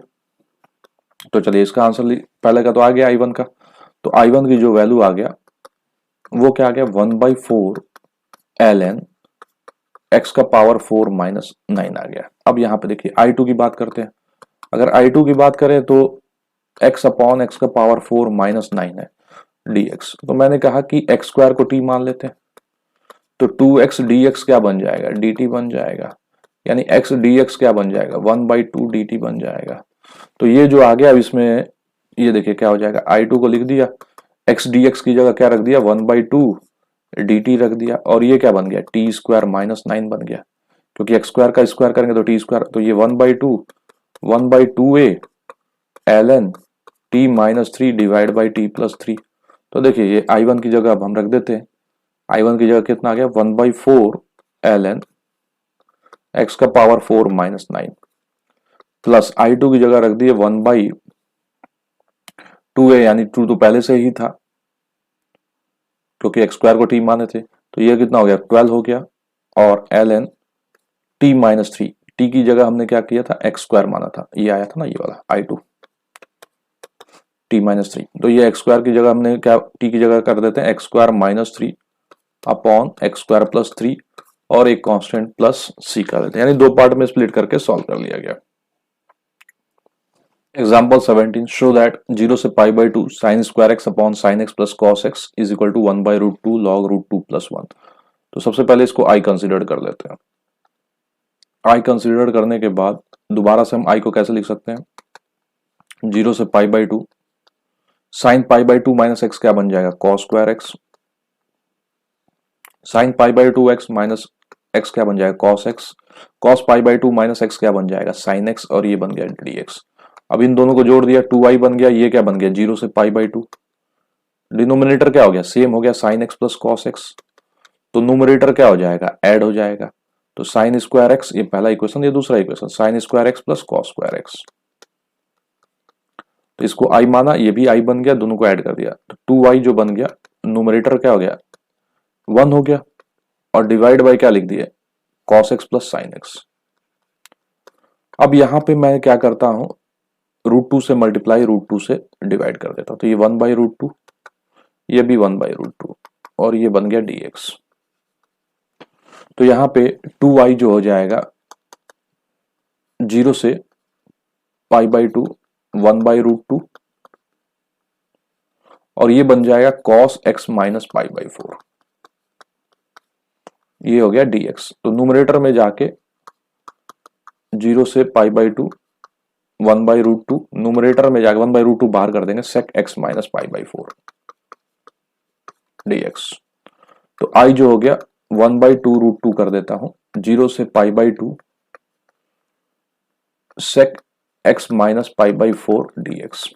A: तो चलिए इसका आंसर पहले का तो आ गया I1 का, तो I1 की जो वैल्यू आ गया वो क्या आ गया, 1/4 ln x का पावर 4 माइनस 9 आ गया। अब यहाँ पे देखिए I2 की बात करते हैं। अगर I2 की बात करें तो x अपॉन x का पावर 4 माइनस 9 है dx। तो मैंने कहा कि x स्क्वायर को t मान लेते हैं, तो 2x dx क्या बन जाएगा, dt बन जाएगा। यानी x dx क्या बन जाएगा, 1/2 dt बन जाएगा। तो ये जो आ गया अब इसमें ये देखिए क्या हो जाएगा, I2 को लिख दिया, x dx की जगह क्या रख दिया, 1/2 dt रख दिया, और ये क्या बन गया, t स्क्वायर माइनस 9 बन गया, क्योंकि x स्क्वायर का स्क्वायर करेंगे तो t स्क्वायर। तो ये 1/2 ln t minus 3 divide by t plus 3। तो देखिए ये I1 की जगह अब हम रख देते हैं, I1 की जगह कितना आ गया, 1/4 ln x का पावर 4 माइनस 9 प्लस I2 की जगह रख दिए 1/2a, यानी 2 तो पहले से ही था क्योंकि x स्क्वायर को t माने थे। तो ये कितना हो गया, 12 हो गया, और ln t माइनस 3, t की जगह हमने क्या किया था, x स्क्वायर माना था, ये आया था ना ये वाला I2 t माइनस 3। तो ये x स्क्वायर की जगह हमने क्या, t की जगह कर देते हैं x square minus 3 upon x square plus 3 और एक कांस्टेंट प्लस c कर देते हैं, यानी दो पार्ट में स्प्लिट करके सॉल्व कर लिया गया। एग्जाम्पल 17, शो दैट 0 से π/2 sin square x upon sin x plus cos x is equal to 1/√2 log √2 plus 1। तो सबसे पहले इसको i कंसिडर कर लेते हैं। i कंसिडर करने के बाद दोबारा से हम i को कैसे लिख सकते हैं, 0 से π/2 sin π/2 माइनस x क्या बन जाएगा, cos square x, sin π/2 x minus x क्या बन जाएगा, cos x, cos π/2 minus x क्या बन जाएगा, sin x, और ये बन गया dx। अब इन दोनों को जोड़ दिया, 2i बन गया, ये क्या बन गया 0 से π/2, डिनोमिनेटर क्या हो गया, सेम हो गया sin x plus cos x। तो न्यूमरेटर क्या हो जाएगा, ऐड हो जाएगा। तो sin स्क्वायर x, ये पहला इक्वेशन, ये दूसरा equation, sin square x plus cos square x। तो इसको i माना, ये भी i बन गया, दोनों को ऐड कर दिया, तो 2i जो बन गया, न्यूमरेटर क्या हो गया 1 हो गया, और डिवाइड बाई क्या लिख दिए, cos x plus sin x। अब यहां पे मैं क्या करता हूं, √2 से मल्टीप्लाई √2 से डिवाइड कर देता हूं। तो ये 1/√2, ये भी 1/√2, और ये बन गया dx। तो यहां पे 2i जो हो जाएगा 0 से π/2 1/√2, और ये बन जाएगा cos x माइनस π/4, ये हो गया dx। तो न्यूमरेटर में जाके 0 से π/2 1/√2, न्यूमरेटर में जाके 1/√2 बाहर कर देंगे, sec x माइनस π/4। dx। तो i जो हो गया 1/2√2 कर देता हूं, 0 से π/2 sec x माइनस π/4 dx।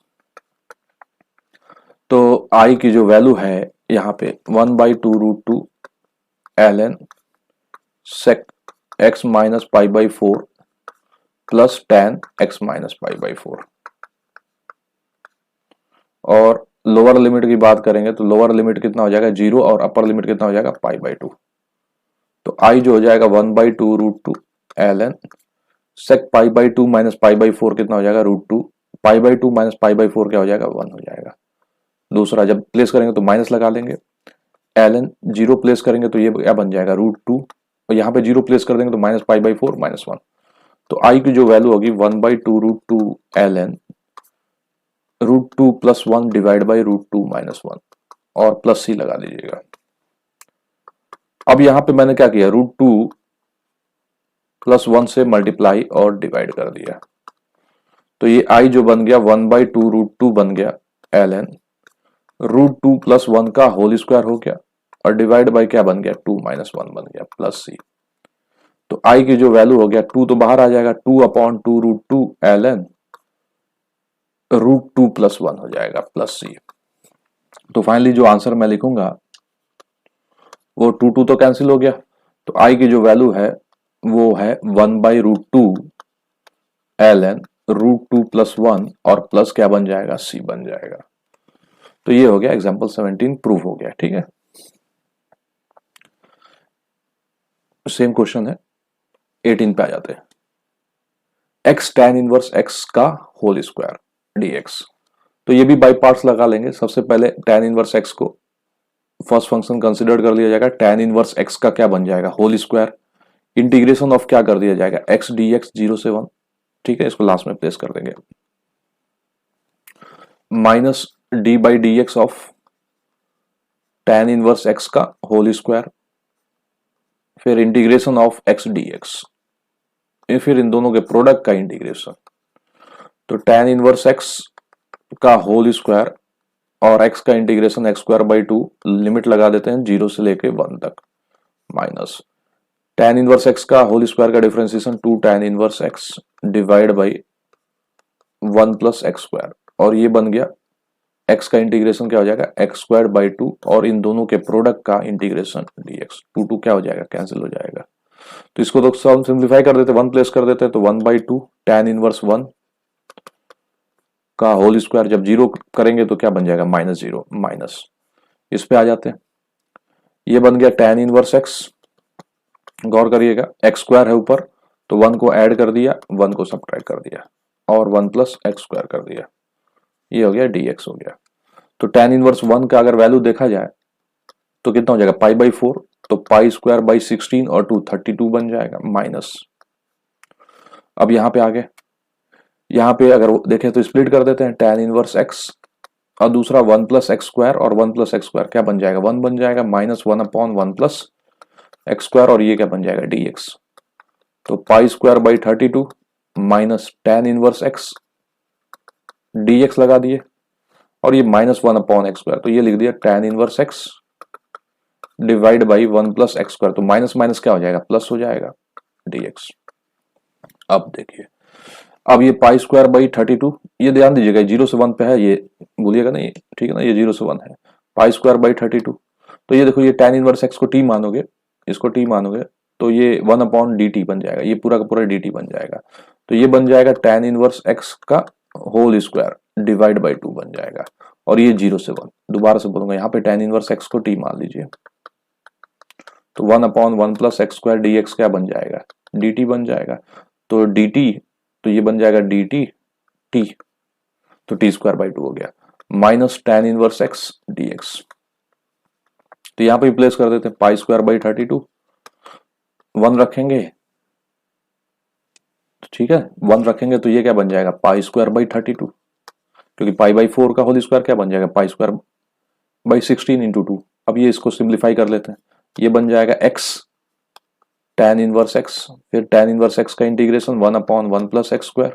A: तो i की जो वैल्यू है यहाँ पे 1/2√2 ln sec x minus π/4 plus tan x minus π/4। और लोअर लिमिट की बात करेंगे तो लोअर लिमिट कितना हो जाएगा 0 और अपर लिमिट कितना हो जाएगा π/2। तो i जो हो जाएगा 1/2√2 ln sec π/2 माइनस π/4 कितना हो जाएगा √2, π/2 माइनस π/4 क्या हो जाएगा 1 हो जाएगा। दूसरा जब प्लेस करेंगे तो माइनस लगा लेंगे, ln 0 प्लेस करेंगे तो ये क्या बन जाएगा √2 और यहाँ पे 0 प्लेस कर देंगे तो माइनस π/4 माइनस 1। तो i की जो वैल्यू होगी 1/2√2 ln √2 plus 1 divide by √2 minus 1 और प्लस c लगा दीजिएगा। अब यहाँ पे मैंने क्या किया √2 प्लस 1 से मल्टीप्लाई और डिवाइड कर दिया। तो ये i जो बन गया 1/2√2 बन गया ln √2 प्लस 1 का होल स्क्वायर हो गया और डिवाइड बाई क्या बन गया 2 माइनस 1 बन गया प्लस c। तो i की जो वैल्यू हो गया 2 तो बाहर आ जाएगा 2/2√2 ln √2 प्लस 1 हो जाएगा प्लस c। तो फाइनली जो आंसर मैं लिखूंगा वो 2 तो कैंसिल हो गया। तो i की जो वैल्यू है वो है 1/√2 ln √2 प्लस 1 और प्लस क्या बन जाएगा c बन जाएगा। तो ये हो गया एग्जांपल 17 प्रूव हो गया। ठीक है, सेम क्वेश्चन है 18 पे आ जाते हैं। x tan इनवर्स x का होल स्क्वायर dx। तो ये भी बाई पार्ट्स लगा लेंगे। सबसे पहले tan इनवर्स x को फर्स्ट फंक्शन कंसिडर कर लिया जाएगा। tan इनवर्स x का क्या बन जाएगा होल स्क्वायर, इंटीग्रेशन ऑफ क्या कर दिया जाएगा x dx 0 से 1। ठीक है, इसको लास्ट में प्लेस कर देंगे minus d by D x of tan inverse x का होल स्क्वायर, फिर इंटीग्रेशन ऑफ x dx, फिर इन दोनों के प्रोडक्ट का इंटीग्रेशन। तो tan इनवर्स x का होल स्क्वायर और x का इंटीग्रेशन x²/2 लिमिट लगा देते हैं 0 से लेके 1 तक माइनस tan इनवर्स x का होल स्क्वायर का differentiation 2 tan inverse x divide by 1 plus x² और ये बन गया x का इंटीग्रेशन क्या हो जाएगा x²/2 और इन दोनों के प्रोडक्ट का इंटीग्रेशन dx। 2 क्या हो जाएगा कैंसिल हो जाएगा। तो इसको तो हम सिंप्लीफाई कर देते 1 प्लेस कर देते हैं तो 1/2 tan इनवर्स 1 का होल स्क्वायर जब 0 करेंगे तो क्या बन जाएगा -0 माइनस। इस पे आ जाते हैं, ये बन गया tan इनवर्स x। गौर करिएगा x² है ऊपर तो 1 को ऐड कर दिया 1 को सब्ट्रैक्ट कर दिया और 1 प्लस x² कर दिया, ये हो गया dx हो गया। तो tan इनवर्स 1 का अगर वैल्यू देखा जाए तो कितना हो जाएगा π/4 तो π²/16 और 2 32 बन जाएगा माइनस। अब यहाँ पे आगे यहाँ पे अगर देखें तो स्प्लिट कर देते हैं tan इनवर्स x और दूसरा 1 प्लस x² और 1 प्लस x² क्या बन जाएगा 1 बन जाएगा माइनस 1/1 प्लस x² और ये क्या बन जाएगा dx। तो π²/32 minus tan inverse x dx लगा दिए और ये -1/x²। तो ये लिख दिया tan inverse x divide by 1 plus x²। तो माइनस माइनस क्या हो जाएगा प्लस हो जाएगा dx। अब देखिए अब ये π²/32 ये ध्यान दीजिएगा 0 से 1 पे है, ये भूलिएगा नहीं, ठीक है ना, ये 0 से 1 है π²/32। तो ये देखो ये tan इनवर्स x को t मानोगे, इसको t मानोगे तो ये 1/dt बन जाएगा, ये पूरा का पूरा dt बन जाएगा। तो ये बन जाएगा tan इनवर्स x का होल स्क्वायर डिवाइड बाई 2 बन जाएगा और ये 0 से 1। दोबारा से बोलूंगा यहाँ पे tan इनवर्स x को t मान लीजिए तो 1/1 प्लस x² dx क्या बन जाएगा dt बन जाएगा। तो dt तो ये बन जाएगा dt t तो t²/2 हो गया minus tan inverse x dx। तो यहाँ पे प्लेस कर देते हैं π²/32 1 रखेंगे, ठीक है 1 रखेंगे तो ये क्या बन जाएगा π²/32 क्योंकि π/4 का होल स्क्वायर क्या बन जाएगा π²/16 इंटू 2। अब ये इसको सिंप्लीफाई कर लेते हैं, ये बन जाएगा x tan इनवर्स x, फिर tan इनवर्स x का इंटीग्रेशन 1/1 प्लस x²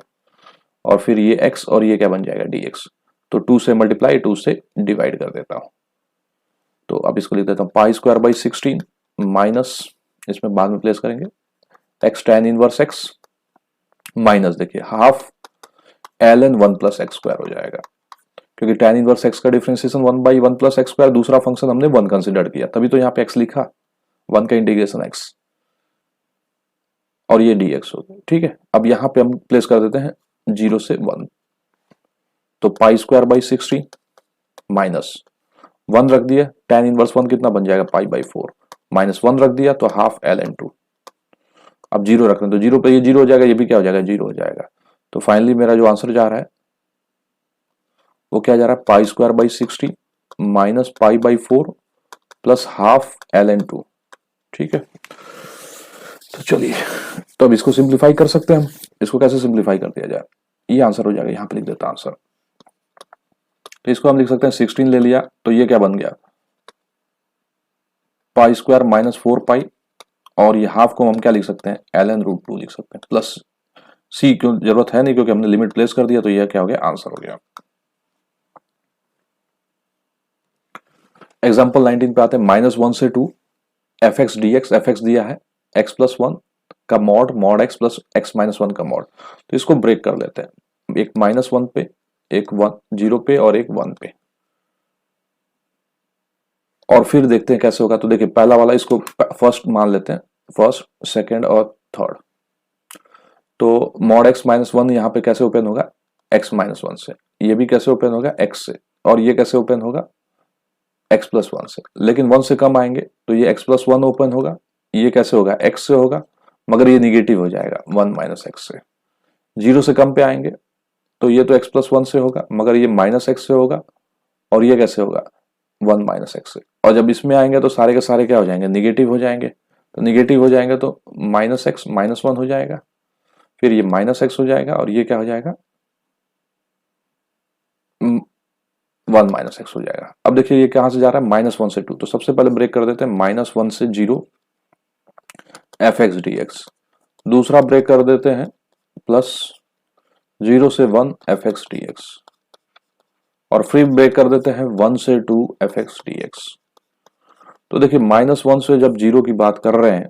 A: और फिर ये x और ये क्या बन जाएगा dx। तो 2 से मल्टीप्लाई 2 से डिवाइड कर देता हूं तो अब इसको लिख देता हूँ पाई स्क्वायर बाई 16 माइनस, इसमें बाद में प्लेस करेंगे, x tan inverse x minus देखिए half l n 1 plus x square हो जाएगा, क्योंकि tan इनवर्स x का differentiation 1 by 1 plus x square, दूसरा फंक्शन हमने 1 कंसिडर किया, तभी तो यहाँ पे x लिखा, 1 का इंटीग्रेशन x, और ये dx हो गया। ठीक है, अब यहाँ पे हम प्लेस कर देते हैं 0 से 1, तो पाई स्क्वायर बाई 16 माइनस 1 रख दिया, tan इनवर्स 1 कितना बन जाएगा, पाई बाई 4 माइनस 1 रख दिया तो हाफ एल एन 2। अब 0 रख रहे तो 0 पे ये 0 हो जाएगा, ये भी क्या हो जाएगा, 0 हो जाएगा। तो फाइनली मेरा जो आंसर जा रहा है वो क्या जा रहा है, pi square by 60 minus pi by 4 plus half l n 2। ठीक है, तो चलिए, तो अब इसको सिंप्लीफाई कर सकते हैं हम। इसको कैसे सिंप्लीफाई कर दिया जाए, ये आंसर हो जाएगा, यहां पे लिख देता आंसर। तो इसको हम लिख सकते हैं 16 ले लिया तो ये क्या बन गया, पाई स्क्वायर माइनस 4 पाई, और ये हाफ को हम क्या लिख सकते हैं, एल एन रूट 2 लिख सकते हैं, प्लस सी क्यों जरूरत है नहीं क्योंकि हमने लिमिट प्लेस कर दिया, तो यह क्या हो गया, आंसर हो गया। एग्जाम्पल 19 पे आते हैं, -1 से 2 F x D x, F x दिया है x प्लस 1 का mod, mod x plus x minus 1 का मॉड। तो इसको ब्रेक कर लेते हैं, एक -1 पे, एक 1 0 पे और एक 1 पे, और फिर देखते हैं कैसे होगा। तो देखिए पहला वाला इसको फर्स्ट मान लेते हैं, फर्स्ट सेकंड और थर्ड। तो मॉड x माइनस 1 यहाँ पे कैसे ओपन होगा, x माइनस 1 से, ये भी कैसे ओपन होगा, x से, और ये कैसे ओपन होगा, x प्लस 1 से। लेकिन 1 से कम आएंगे तो ये x प्लस 1 ओपन होगा, ये कैसे होगा, x से होगा, मगर ये निगेटिव हो जाएगा 1 माइनस एक्स से। 0 से कम पे आएंगे तो ये तो x प्लस 1 से होगा, मगर ये माइनस एक्स से होगा, और ये कैसे होगा, 1 माइनस एक्स से। और जब इसमें आएंगे तो सारे के सारे क्या हो जाएंगे, निगेटिव हो जाएंगे। तो निगेटिव हो जाएंगे तो माइनस एक्स माइनस 1 हो जाएगा, फिर ये माइनस एक्स हो जाएगा, और ये क्या हो जाएगा, 1 माइनस एक्स हो जाएगा। अब देखिए ये कहां से जा रहा है, -1 से 2, तो सबसे पहले ब्रेक कर देते हैं, -1 से 0 एफ एक्स डी एक्स, दूसरा ब्रेक कर देते हैं प्लस 0 से 1 एफ एक्स डी एक्स, और फिर ब्रेक कर देते हैं 1 से 2 एफ एक्स डी एक्स। तो देखिए -1 से जब 0 की बात कर रहे हैं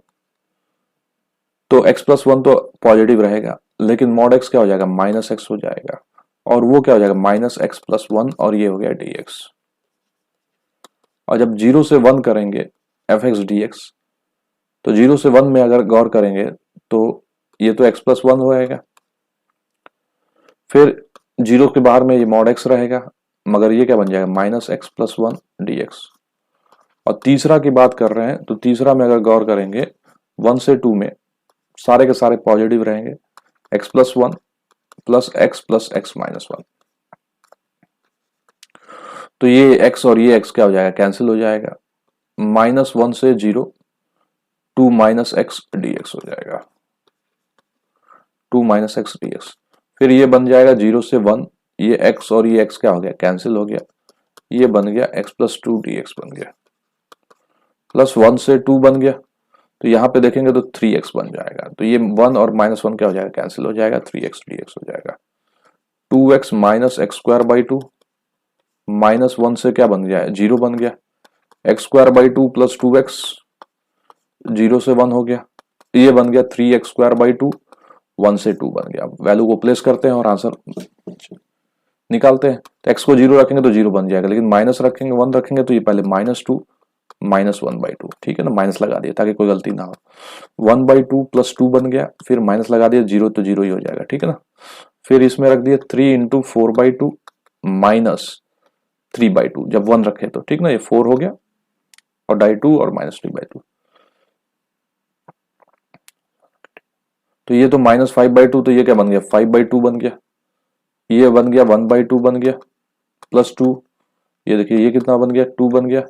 A: तो x प्लस 1 तो पॉजिटिव रहेगा, लेकिन मॉड x क्या हो जाएगा, माइनस एक्स हो जाएगा, और वो क्या हो जाएगा, माइनस एक्स प्लस 1, और ये हो गया dx। और जब 0 से 1 करेंगे एफ एक्स डी एक्स, तो 0 से 1 में अगर गौर करेंगे तो ये तो x प्लस 1 होएगा, फिर 0 के बाहर में ये मॉड x रहेगा, मगर ये क्या बन जाएगा, माइनस एक्स प्लस 1 dx। और तीसरा की बात कर रहे हैं तो तीसरा में अगर गौर करेंगे 1 से 2 में सारे के सारे पॉजिटिव रहेंगे, x plus 1 plus x minus 1, तो ये x और ये x क्या हो जाएगा, कैंसिल हो जाएगा, -1 से 0 2 माइनस एक्स डी एक्स हो जाएगा, 2 माइनस एक्स डी एक्स। फिर ये बन जाएगा 0 से 1, ये x और ये x क्या हो गया, कैंसिल हो गया, ये बन गया x प्लस 2 डी एक्स बन गया, प्लस 1 से 2 बन गया, तो यहाँ पे देखेंगे तो 3x बन जाएगा, तो ये 1 और -1 क्या हो जाएगा, कैंसिल हो जाएगा, 3x dx हो जाएगा। 2x minus x square by 2 -1 से क्या बन गया है, 0 बन गया, x square by 2 plus 2x 0 से 1 हो गया, ये बन गया 3x स्क्वायर बाई 2, 1 से 2 बन गया। वैल्यू को प्लेस करते हैं और आंसर निकालते हैं। तो x को 0 रखेंगे तो 0 बन जाएगा, लेकिन माइनस रखेंगे 1 रखेंगे तो ये पहले -2 -1 बाई 2, ठीक है ना, माइनस लगा दिया ताकि कोई गलती ना हो, 1 बाई 2 प्लस 2 बन गया, फिर माइनस लगा दिया, 0 तो 0 ही हो जाएगा, ठीक है ना। फिर इसमें रख दिया 3 इंटू 4 बाई 2 माइनस 3 बाई 2, जब 1 रखे तो ठीक ना, ये 4 हो गया, और डाई 2 और -3 बाई 2, तो ये तो -5 बाई 2, तो ये क्या बन गया, 5 बाई 2 बन गया, ये बन गया 1 बाई 2 बन गया, प्लस 2, ये देखिए ये कितना बन गया, 2 बन गया,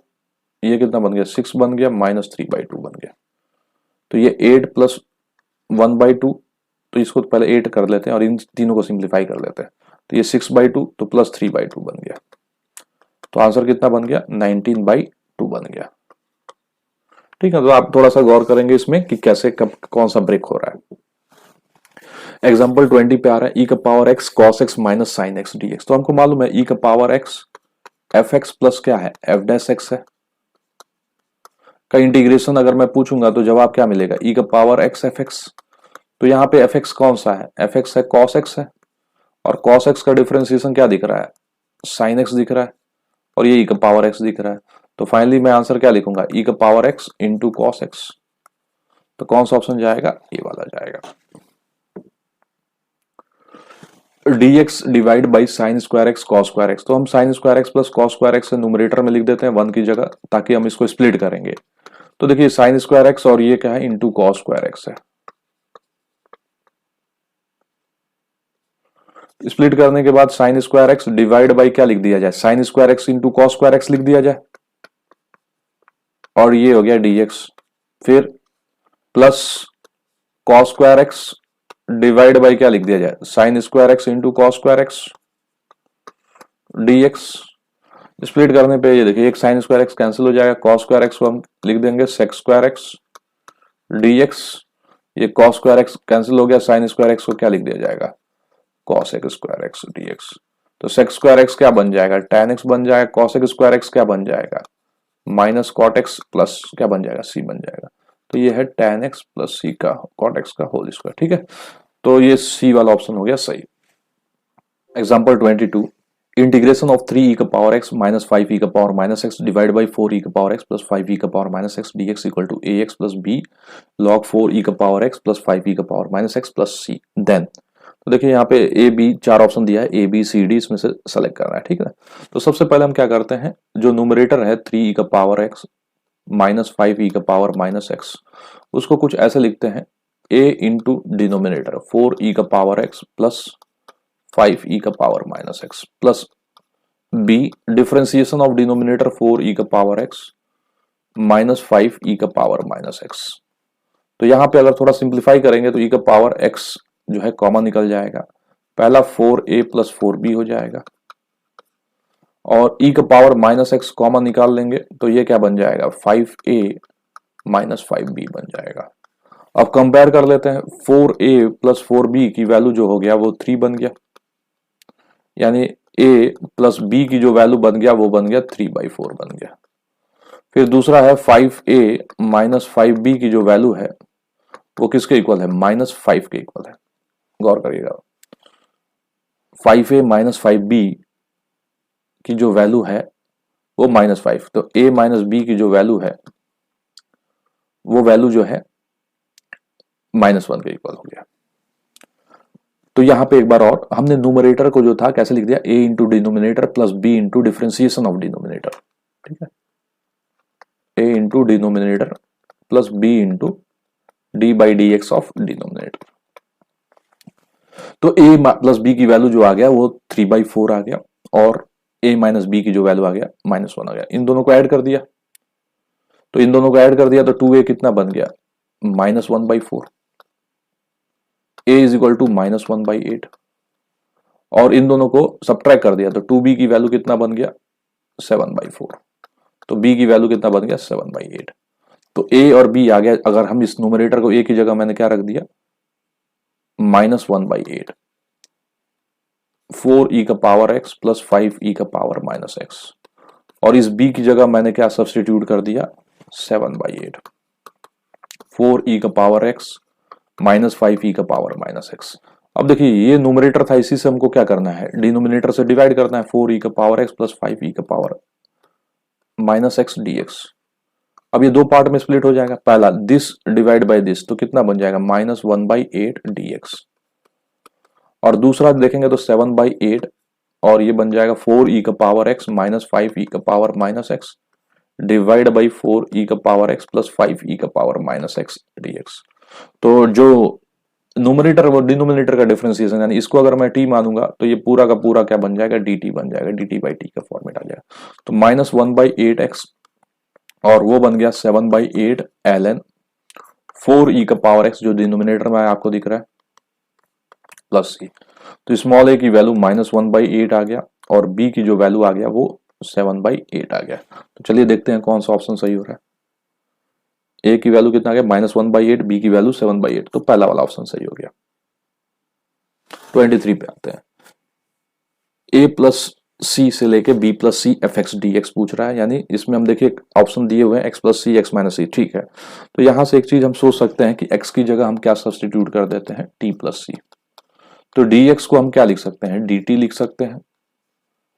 A: ये कितना बन गया, 6 बन गया, -3 बाई 2 बन गया। तो ये 8 प्लस 1 बाई 2, तो इसको तो पहले 8 कर लेते हैं और इन तीनों को सिंप्लीफाई कर लेते हैं, तो ये 6 बाई 2 तो प्लस 3 बाई 2 बन गया, तो आंसर कितना बन गया, 19 बाई 2 बन गया, ठीक है। तो आप थोड़ा सा गौर करेंगे इसमें कि कैसे कब कौन सा ब्रेक हो रहा है। एग्जाम्पल 20 पे आ रहा है, e का power x cos x minus sine x dx। तो हमको मालूम है e का power x f x plus क्या है, एफ डैश एक्स है, का इंटीग्रेशन अगर मैं पूछूंगा तो जवाब क्या मिलेगा, ई का पावर एक्स एफ एक्स। तो यहाँ पे एफ एक्स कौन सा है, एफ एक्स है कॉस एक्स है, और कॉस एक्स का डिफरेंशिएशन क्या दिख रहा है, साइन एक्स दिख रहा है, और ये ई का पावर एक्स दिख रहा है। तो फाइनली मैं आंसर क्या लिखूंगा, ई का power x into cos x. तो कौन सा ऑप्शन जाएगा, ये वाला जाएगा। dx divide by sine square x cos square x, तो हम sine square x plus cos square x numerator में लिख देते हैं 1 की जगह, ताकि हम इसको स्प्लिट करेंगे। तो देखिए साइन स्क्वायर एक्स और ये क्या है, इंटू कॉस स्क्वायर एक्स है। स्प्लिट करने के बाद sine square x divide by क्या लिख दिया जाए, sine square x into cos square x लिख दिया जाए, और ये हो गया dx। फिर plus cos square x divide by क्या लिख दिया जाए, sine square x into cos square x dx। Split करने पे ये देखिए एक साइन स्क्वायर एक्स कैंसिल हो जाएगा, कॉस स्क्वायर एक्स को हम लिख देंगे सेक स्क्वायर एक्स dx। ये कॉस स्क्वायर एक्स कैंसिल हो गया, साइन स्क्वायर एक्स को क्या लिख दिया जाएगा, cos x square x dx। तो सेक स्क्वायर एक्स क्या बन जाएगा, tan एक्स बन जाएगा, कॉस एक्स स्क्वायर एक्स क्या बन जाएगा, माइनस कॉट एक्स प्लस क्या बन जाएगा, सी बन जाएगा। तो ये है tan एक्स प्लस सी का कॉट एक्स का होल स्क्वायर, ठीक है। तो ये सी वाला ऑप्शन हो गया सही। एग्जाम्पल 22, इंटीग्रेशन ऑफ 3 ई का पावर एक्स माइनस 5 ई का power minus x divide by 4 e का पावर एक्स प्लस 5 ई का power minus x D x equal to a x plus b log 4 e का power x plus 5 e का power minus x plus c. Then तो देखिए यहाँ पे A B 4 option दिया है, ए बी सी डी, इसमें से सेलेक्ट करना है, ठीक है। तो सबसे पहले हम क्या करते हैं, जो न्यूमरेटर है 3 ई का पावर एक्स माइनस 5 ई का पावर माइनस एक्स, उसको कुछ ऐसे लिखते हैं, ए इंटू डिनोमिनेटर 4 ई का पावर एक्स प्लस 5 ई का power minus x plus b differentiation of denominator 4 e का पावर एक्स माइनस 5 ई का पावर माइनस एक्स। तो यहां पे अगर थोड़ा सिंप्लीफाई करेंगे तो ई का पावर एक्स जो है कॉमन निकल जाएगा, पहला 4a प्लस 4b हो जाएगा, और ई का पावर माइनस एक्स कॉमन निकाल लेंगे तो ये क्या बन जाएगा, 5a माइनस 5b बन जाएगा। अब कंपेयर कर लेते हैं, 4a प्लस 4b की वैल्यू जो हो गया वो 3 बन गया, यानी a प्लस b की जो वैल्यू बन गया वो बन गया 3/4 बन गया। फिर दूसरा है 5a माइनस 5b की जो वैल्यू है वो किसके इक्वल है, -5 के इक्वल है। गौर करिएगा, 5a माइनस 5b की जो वैल्यू है वो -5, तो a माइनस b की जो वैल्यू है वो वैल्यू जो है -1 के इक्वल हो गया। तो यहां पे एक बार और हमने न्यूमरेटर को जो था कैसे लिख दिया, a into denominator plus b into differentiation of denominator, ठीक है, a into denominator plus b into D by D x of denominator. तो a प्लस b की वैल्यू जो आ गया वो 3/4 आ गया, और a माइनस b की जो वैल्यू आ गया -1 आ गया। इन दोनों को ऐड कर दिया, तो इन दोनों को ऐड कर दिया तो 2a कितना बन गया, -1/4, a इज इक्वल टू -1/8, और इन दोनों को सब्ट्रैक्ट कर दिया तो 2b की वैल्यू कितना बन गया, 7/4, तो b की वैल्यू कितना बन गया, 7/8। तो a और b आ गया, अगर हम इस न्यूमरेटर को a की जगह मैंने क्या रख दिया, -1/8, 4 ई का पावर x प्लस 5 ई का पावर माइनस एक्स, और इस b की जगह मैंने क्या सब्सटीट्यूट कर दिया, 7/8, 4 ई का पावर x माइनस 5 ई का पावर माइनस एक्स। अब देखिए ये न्यूमरेटर था, इसी से हमको क्या करना है, डिनोमिनेटर से डिवाइड करना है, 4 ई का पावर x प्लस 5 ई का पावर माइनस एक्स dx। अब ये दो पार्ट में स्प्लिट हो जाएगा, पहला दिस डिवाइड बाय दिस, तो कितना बन जाएगा, -1/8 dx, और दूसरा देखेंगे तो 7/8, और ये बन जाएगा 4 ई का पावर x माइनस 5 ई का power minus x divide by 4 e का पावर x प्लस 5 ई का पावर माइनस एक्स dx। तो जो न्यूमरेटर और डिनोमिनेटर का डिफरेंशिएशन, यानी इसको अगर मैं t मानूंगा तो ये पूरा का पूरा क्या बन जाएगा, dt बन जाएगा, dt बाई टी का फॉर्मेट आ जाएगा। तो -1/8x और वो बन गया 7/8 ln 4 ई का पावर x जो डिनोमिनेटर में आपको दिख रहा है प्लस सी। तो स्मॉल a की वैल्यू -1/8 आ गया, और b की जो वैल्यू आ गया वो 7/8 आ गया। तो चलिए देखते हैं कौन सा ऑप्शन सही हो रहा है। a की वैल्यू कितना आ गया, -1/8, b की वैल्यू 7/8, तो पहला वाला ऑप्शन सही हो गया। 23 पे आते हैं, a प्लस सी से लेके b plus c f x D x पूछ रहा है, यानी इसमें हम देखिए ऑप्शन दिए हुए हैं एक्स प्लस सी एक्स माइनस सी, ठीक है। तो यहाँ से एक चीज हम सोच सकते हैं कि एक्स की जगह हम क्या सब्सटीट्यूट कर देते हैं, टी प्लस सी। तो डी एक्स को हम क्या लिख सकते हैं, डी टी लिख सकते हैं।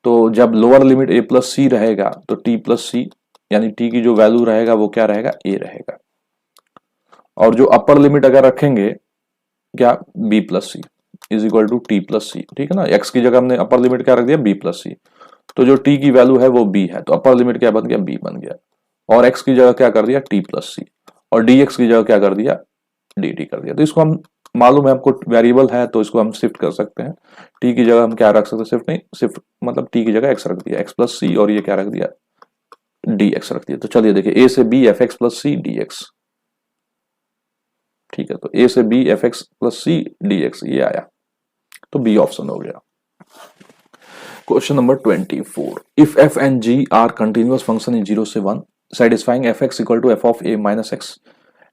A: तो जब लोअर लिमिट ए प्लस सी रहेगा तो टी प्लस सी, यानी टी की जो वैल्यू रहेगा वो क्या रहेगा, ए रहेगा। और जो अपर लिमिट अगर रखेंगे क्या, B plus C is equal to T plus C, ठीक है ना। एक्स की जगह हमने अपर लिमिट क्या रख दिया, बी प्लस सी। तो जो टी की वैल्यू है वो बी है, तो अपर लिमिट क्या बन गया, बी बन गया। और एक्स की जगह क्या कर दिया, टी प्लस सी। और डी एक्स की जगह क्या कर दिया, डी टी कर दिया। तो इसको हम, मालूम है हमको वेरिएबल है तो इसको हम शिफ्ट कर सकते हैं। टी की जगह हम क्या रख सकते हैं, शिफ्ट नहीं, शिफ्ट मतलब टी की जगह एक्स रख दिया, एक्स प्लस सी, और ये क्या रख दिया, डी एक्स रख दिया। तो चलिए देखिए, ए से b f x plus c d x, ठीक है। तो ए से b f x plus c d x ये आया, तो बी ऑप्शन हो गया। Question number 24, if f and g are continuous function in 0 से 1 satisfying f x equal to f of a minus x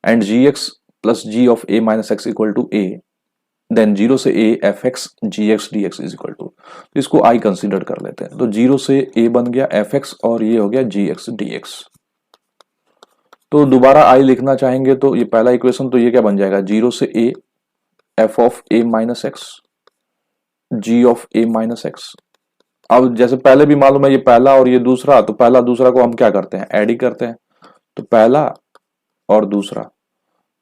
A: and g x plus g of a minus x equal to a, then 0 से a F x g x D x is equal to, तो इसको i consider कर लेते हैं। तो 0 से a बन गया एफ एक्स और ये हो गया जी एक्स डी एक्स। तो दोबारा i लिखना चाहेंगे तो ये पहला इक्वेशन, तो ये क्या बन जाएगा, 0 से a f of a minus x g of a minus x. अब जैसे पहले भी मालूम है ये पहला और ये दूसरा, तो पहला दूसरा को हम क्या करते हैं, ऐड ही करते हैं। तो पहला और दूसरा,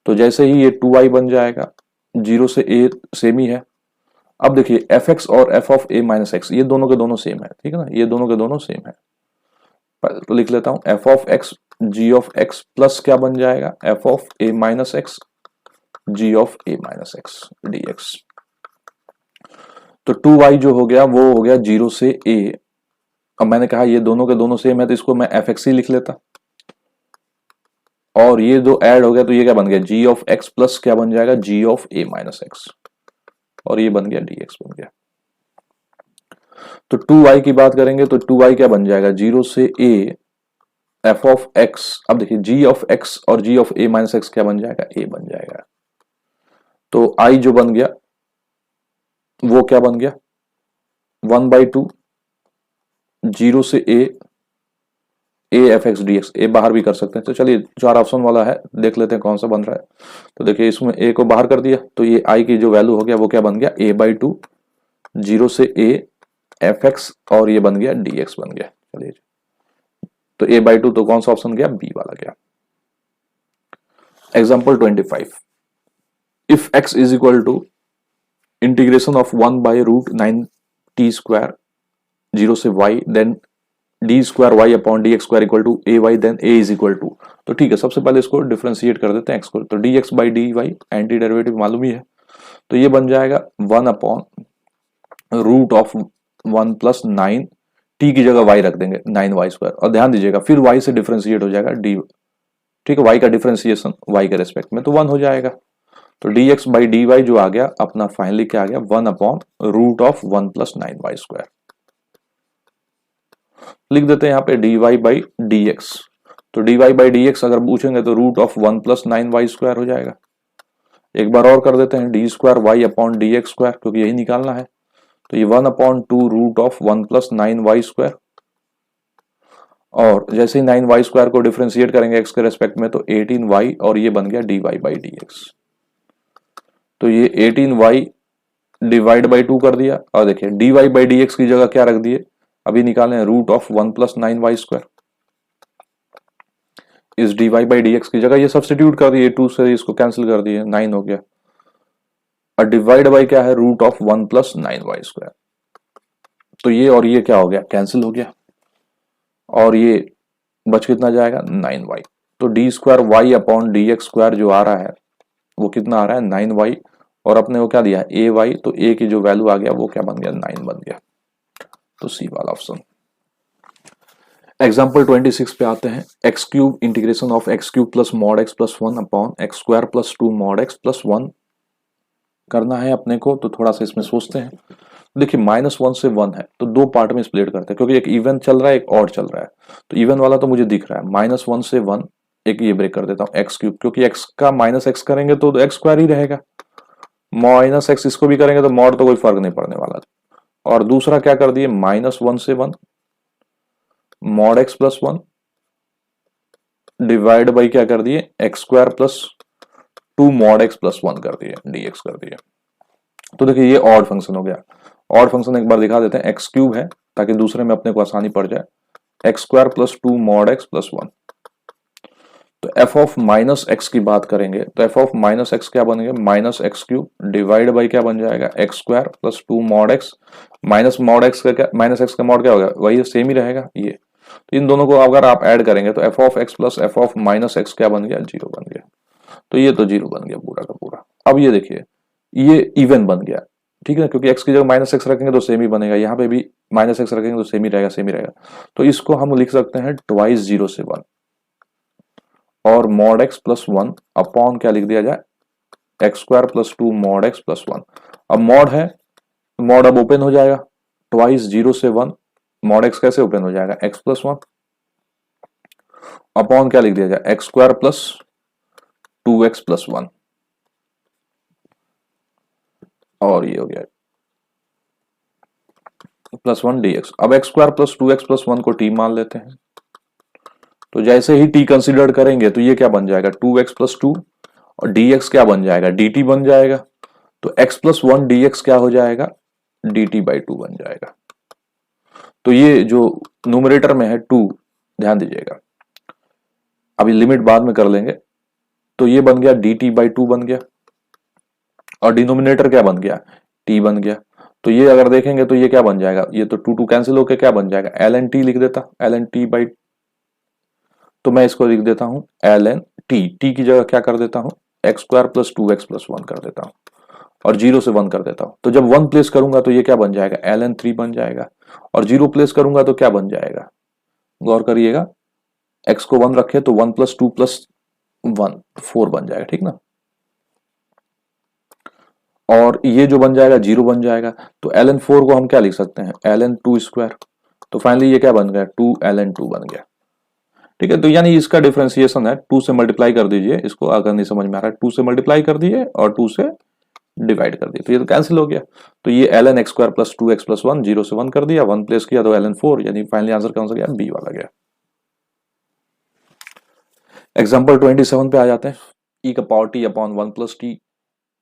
A: तो जैसे ही ये 2i बन जाएगा, 0 से a सेम ही है। अब देखिए एफ एक्स और F of a minus x ये दोनों के दोनों सेम है, ठीक है ना, ये दोनों के दोनों सेम है। तो लिख लेता हूं f of x g of x plus क्या बन जाएगा, f of a minus x g of a minus x D x. तो 2y जो हो गया वो हो गया 0 से a। अब मैंने कहा ये दोनों के दोनों सेम है तो इसको मैं एफ एक्स ही लिख लेता, और ये दो ऐड हो गया तो ये क्या बन गया, g ऑफ x प्लस क्या बन जाएगा, g of a minus x, और ये बन गया dx बन गया। तो 2y की बात करेंगे तो 2y क्या बन जाएगा, 0 से a f ऑफ x। अब देखिए g ऑफ x और g of a minus x क्या बन जाएगा, a बन जाएगा। तो i जो बन गया वो क्या बन गया, 1/2 0 से a F x D X, A बाहर भी कर सकते हैं। तो चलिए 4 ऑप्शन वाला है, देख लेते हैं कौन सा बन रहा है। तो देखिए इसमें ए को बाहर कर दिया तो ये आई की जो वैल्यू हो गया वो क्या बन गया, a/2 0 से a एफ एक्स, और ये बन गया डी एक्स बन गया। चलिए तो a/2 तो कौन सा ऑप्शन गया, बी वाला गया। Example 25, if x is equal to integration of 1/√9t² 0 से y, then d² y upon dx² equal to a y, then a is equal to. तो ठीक है, सबसे पहले इसको डिफरेंशिएट कर देते हैं x को। तो dx by dy anti derivative मालूम ही है, तो ये बन जाएगा 1/√1 प्लस 9, t की जगह y रख देंगे 9y², और ध्यान दीजिएगा फिर y से डिफरेंशिएट हो जाएगा d, ठीक है, y का डिफरेंशिएशन y के रेस्पेक्ट में तो 1 हो जाएगा। तो dx बाई dy जो आ गया अपना फाइनली क्या आ गया, 1/√1 प्लस 9y²। लिख देते हैं यहाँ पे dy बाई dx। तो dy बाई dx अगर पूछेंगे तो √1 प्लस 9y² हो जाएगा। एक बार और कर देते हैं d² y अपॉन dx², क्योंकि यही निकालना है। तो ये 1/2 √1 प्लस 9y², और जैसे ही 9y² को डिफरेंशिएट करेंगे x के रेस्पेक्ट में तो 18y, और ये बन गया dy बाई dx। तो ये 18y डिवाइड बाई 2 कर दिया, और देखिए dy बाई dx की जगह क्या रख दिए, अभी निकालें √1 प्लस 9y²। इस dy बाई dx की जगह ये सब्स्टिट्यूट कर दिए, 2 से इसको कैंसिल कर दिए, 9 हो गया। और डिवाइड बाई क्या है, √1 प्लस 9y²। तो ये और ये क्या हो गया, कैंसिल हो गया, और ये बच कितना जाएगा, 9y। तो d² y अपॉन dx² जो आ रहा है वो कितना आ रहा है, 9y, और अपने को क्या दिया है, ay। तो a की जो वैल्यू आ गया वो क्या बन गया, 9 बन गया। तो सी वाला ऑप्शन। एग्जाम्पल 26 पे आते हैं, x³ integration of x³ plus mod x plus 1 upon x² plus 2 mod x plus 1 करना है अपने को। तो थोड़ा सा इसमें सोचते हैं। देखिए -1 से 1 है तो दो पार्ट में स्प्लिट करते हैं, क्योंकि एक इवन चल रहा है एक ऑड चल रहा है। तो इवन वाला तो मुझे दिख रहा है, -1 से 1, एक ये ब्रेक कर देता हूँ x³, क्योंकि x का -x करेंगे तो x² ही रहेगा, -x इसको भी करेंगे तो मॉड तो कोई फर्क नहीं पड़ने वाला। और दूसरा क्या कर दिए, -1 से 1 mod x plus 1 divide by क्या कर दिए, x² plus 2 mod x plus 1 कर दिए, dx कर दिए। तो देखिए ये ऑड फंक्शन हो गया। ऑड फंक्शन एक बार दिखा देते हैं, x³ है ताकि दूसरे में अपने को आसानी पड़ जाए, x² plus 2 mod x plus 1। तो f ऑफ माइनस एक्स की बात करेंगे तो f ऑफ माइनस एक्स क्या बनेगा, -x³ डिवाइड बाई क्या बन जाएगा, x² plus 2 mod x minus mod x का क्या, माइनस एक्स का मॉड क्या होगा, वही सेम ही रहेगा ये। तो इन दोनों को अगर आप ऐड करेंगे तो f of x plus f of minus x क्या बन गया, 0 बन गया। तो ये तो 0 बन गया पूरा का पूरा। अब ये देखिए ये इवन बन गया, ठीक है, क्योंकि x की जगह माइनस एक्स रखेंगे तो सेम ही बनेगा, यहाँ पे भी माइनस एक्स रखेंगे तो सेम ही रहेगा, सेम ही रहेगा। तो इसको हम लिख सकते हैं ट्वाइस 0 से 1 और मॉड x प्लस 1 अपॉन क्या लिख दिया जाए, x² plus 2 mod x plus 1। अब मॉड है, मॉड अब ओपन हो जाएगा, ट्वाइस 0 से 1 मॉड x कैसे ओपन हो जाएगा, x प्लस 1 अपॉन क्या लिख दिया जाए, x² प्लस 2x प्लस 1 और ये हो गया प्लस 1 dx। अब x² प्लस 2x प्लस 1 को t मान लेते हैं। तो जैसे ही t कंसिडर करेंगे तो ये क्या बन जाएगा, 2x प्लस 2 और dx क्या बन जाएगा, dt बन जाएगा। तो x प्लस 1 dx क्या हो जाएगा, dt बाई 2 बन जाएगा। तो ये जो न्यूमरेटर में है 2, ध्यान दीजिएगा, अभी लिमिट बाद में कर लेंगे। तो ये बन गया dt बाई 2 बन गया और डिनोमिनेटर क्या बन गया, t बन गया। तो ये अगर देखेंगे तो ये क्या बन जाएगा, ये तो 2 2 कैंसिल होकर क्या बन जाएगा, ln t लिख देता, ln t बाई, तो मैं इसको लिख देता हूं ln t की जगह क्या कर देता हूं, x² प्लस 2x प्लस 1 कर देता हूं और 0 से 1 कर देता हूं। तो जब 1 प्लेस करूंगा तो ये क्या बन जाएगा, ln 3 बन जाएगा और 0 प्लेस करूंगा तो क्या बन जाएगा, गौर करिएगा, x को 1 रखे तो 1 प्लस 2 प्लस 1 4 बन जाएगा, ठीक ना। और ये जो बन जाएगा 0 बन जाएगा। तो ln 4 को हम क्या लिख सकते हैं, ln 2 स्क्वायर। तो फाइनली ये क्या बन गया, 2 ln 2 बन गया, ठीक है। तो यानी इसका डिफरेंशिएशन है, 2 से मल्टीप्लाई कर दीजिए इसको, अगर नहीं समझ में आ रहा है 2 से मल्टीप्लाई कर दिए और 2 से डिवाइड कर दिया, तो ये तो कैंसिल हो गया। तो ये ln x² plus 2x plus 1 0 से 1 कर दिया, 1 प्लेस किया तो ln 4, यानी फाइनली आंसर कौन सा गया, बी वाला गया। एग्जाम्पल 27 पे आ जाते हैं, e का power t upon 1 plus t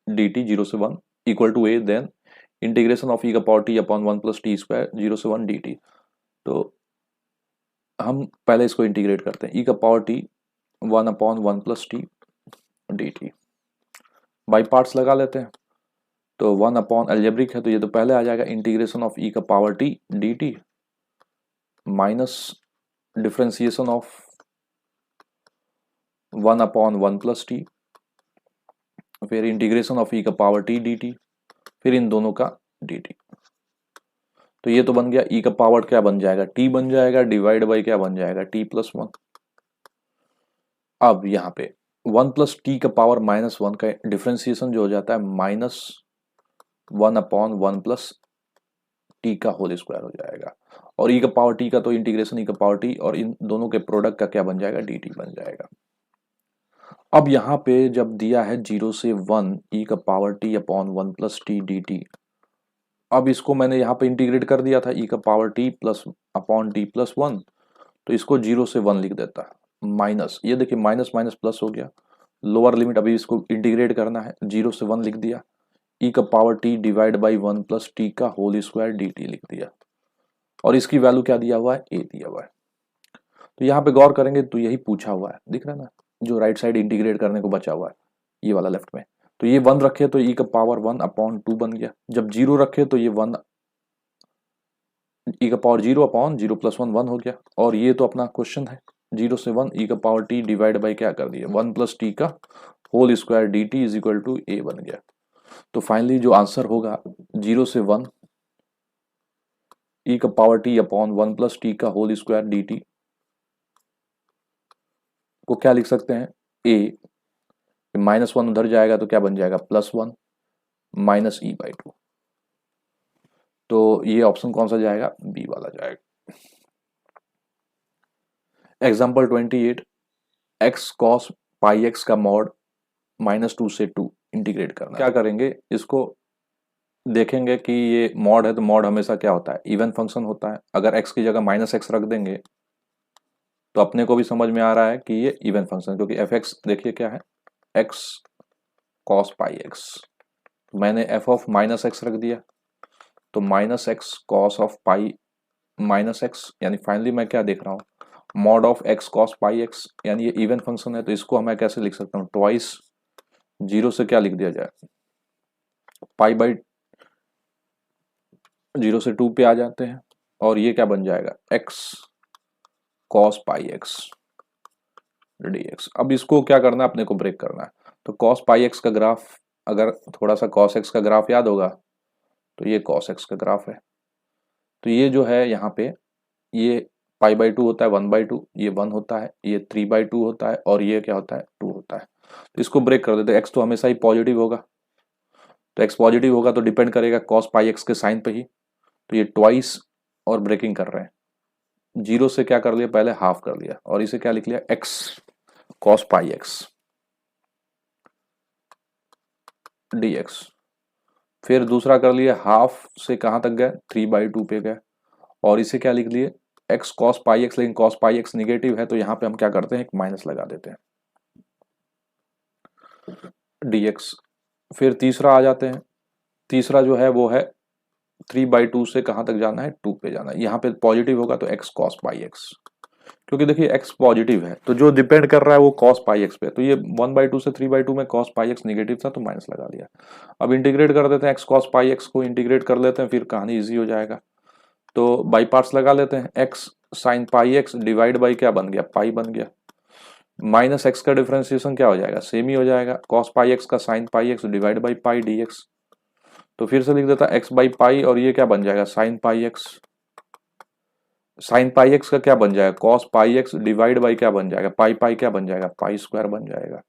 A: dt 0 से 1 equal to a, then integration of e का power t upon 1 plus t square 0 से 1 dt। तो हम पहले इसको इंटीग्रेट करते हैं, e का power t 1 upon 1 plus t dt, by parts लगा लेते हैं। तो 1 अपॉन एल्जेब्रिक है तो ये तो पहले आ जाएगा, इंटीग्रेशन ऑफ e का power t dt minus differentiation of 1 upon 1 plus T, फिर इंटीग्रेशन ऑफ e का पावर t dt, फिर इन दोनों का dt। तो ये तो बन गया e का पावर क्या बन जाएगा, t बन जाएगा, डिवाइड बाई क्या बन जाएगा, t प्लस 1। अब यहाँ पे 1 प्लस टी का पावर -1 का डिफरेंशिएशन जो हो जाता है -1 अपॉन 1 प्लस टी का होल स्क्वायर हो जाएगा, और e का पावर t का तो इंटीग्रेशन e का पावर t और इन दोनों के प्रोडक्ट का क्या बन जाएगा, dt बन जाएगा। अब यहाँ पे जब दिया है 0 से 1 e का power t upon 1 plus t dt, अब इसको मैंने यहाँ पे इंटीग्रेट कर दिया था, e का power t plus upon t plus 1, तो इसको 0 से 1 लिख देता है, माइनस, ये देखिए माइनस माइनस प्लस हो गया, लोअर लिमिट अभी इसको इंटीग्रेट करना है, 0 से 1 लिख दिया, e का power t divide by 1 plus t का होल स्क्वायर dt लिख दिया, और इसकी वैल्यू क्या दिया हुआ है, a दिया हुआ है। तो यहाँ पे गौर करेंगे तो यही पूछा हुआ है, दिख रहा है ना, जो राइट साइड इंटीग्रेट करने को बचा हुआ है ये वाला लेफ्ट में। तो ये 1 रखे तो e का पावर 1 अपॉन 2 बन गया, जब 0 रखे तो ये 1 e का पावर 0 अपॉन 0 प्लस 1 1 हो गया, और ये तो अपना क्वेश्चन है 0 से 1 e का पावर t डिवाइड बाई क्या कर दिया, 1 प्लस टी का whole square dt is equal to a बन गया। तो फाइनली जो आंसर होगा 0 से 1 e का power t upon 1 plus t का होल स्क्वायर dt को क्या लिख सकते हैं, a, -1 उधर जाएगा तो क्या बन जाएगा, +1 माइनस e बाई 2। तो ये ऑप्शन कौन सा जाएगा, बी वाला जाएगा। एग्जाम्पल 28, x cos पाई x का मॉड -2 से 2 इंटीग्रेट करना, क्या करेंगे, इसको देखेंगे कि ये मॉड है तो मॉड हमेशा क्या होता है, इवन फंक्शन होता है। अगर x की जगह माइनस एक्स रख देंगे तो अपने को भी समझ में आ रहा है कि ये इवन फंक्शन, क्योंकि एफ एक्स देखिए क्या है, x कॉस पाई एक्स। मैंने f ऑफ माइनस एक्स रख दिया तो minus x cos of pi minus x, यानी फाइनली मैं क्या देख रहा हूँ, mod of x cos pi x, यानी ये इवन फंक्शन है। तो इसको मैं कैसे लिख सकता हूँ, ट्वाइस, जीरो से क्या लिख दिया जाए, पाई बाई, जीरो से टू पे आ जाते हैं और ये क्या बन जाएगा, x cos pi x D x. अब इसको क्या करना है, अपने को ब्रेक करना है। तो कॉस पाई एक्स का ग्राफ, अगर थोड़ा सा कॉस एक्स का ग्राफ याद होगा तो ये कॉस एक्स का ग्राफ है। तो ये जो है यहाँ पे, ये पाई बाई टू होता है, वन बाई टू, ये वन होता है, ये थ्री बाई टू होता है और ये क्या होता है, टू होता है। तो इसको ब्रेक कर देते हैं, एक्स तो हमेशा ही पॉजिटिव होगा, तो एक्स पॉजिटिव होगा तो डिपेंड करेगा कॉस पाई एक्स के साइन पे ही। तो ये ट्वाइस और ब्रेकिंग कर रहे हैं, जीरो से क्या कर लिया, पहले हाफ कर लिया और इसे क्या लिख लिया, x cos pi x D x. फिर दूसरा कर लिया, हाफ से कहाँ तक गए, थ्री बाई टू पे गए और इसे क्या लिख लिए, एक्स कॉस पाई एक्स। लेकिन कॉस पाई एक्स निगेटिव है तो यहाँ पे हम क्या करते हैं, एक माइनस लगा देते हैं, डी एक्स। फिर तीसरा आ जाते हैं, तीसरा जो है वो है थ्री बाई टू से कहाँ तक जाना है, टू पे जाना है। यहाँ पे पॉजिटिव होगा तो एक्स कॉस पाई एक्स, क्योंकि देखिए एक्स पॉजिटिव है तो जो डिपेंड कर रहा है वो कॉस पाई एक्स पे। तो ये वन बाई टू से थ्री बाई टू में कॉस पाई एक्स निगेटिव था तो माइनस लगा दिया। अब इंटीग्रेट कर देते हैं, एक्स कॉस पाई एक्स को इंटीग्रेट कर लेते हैं, फिर कहानी ईजी हो जाएगा। तो बाई पार्ट्स लगा लेते हैं, x sine pi x divide by क्या बन गया, पाई बन गया, माइनस एक्स का डिफरेंशिएशन क्या हो जाएगा, सेम ही हो जाएगा, कॉस पाई एक्स का sine pi x divide by pi D x. तो फिर से लिख देता एक्स बाई पाई और ये क्या बन जाएगा, sine pi x, sine pi x का क्या बन जाएगा, cos pi x divide by क्या बन जाएगा, पाई पाई क्या बन जाएगा, पाई स्क्वायर बन जाएगा।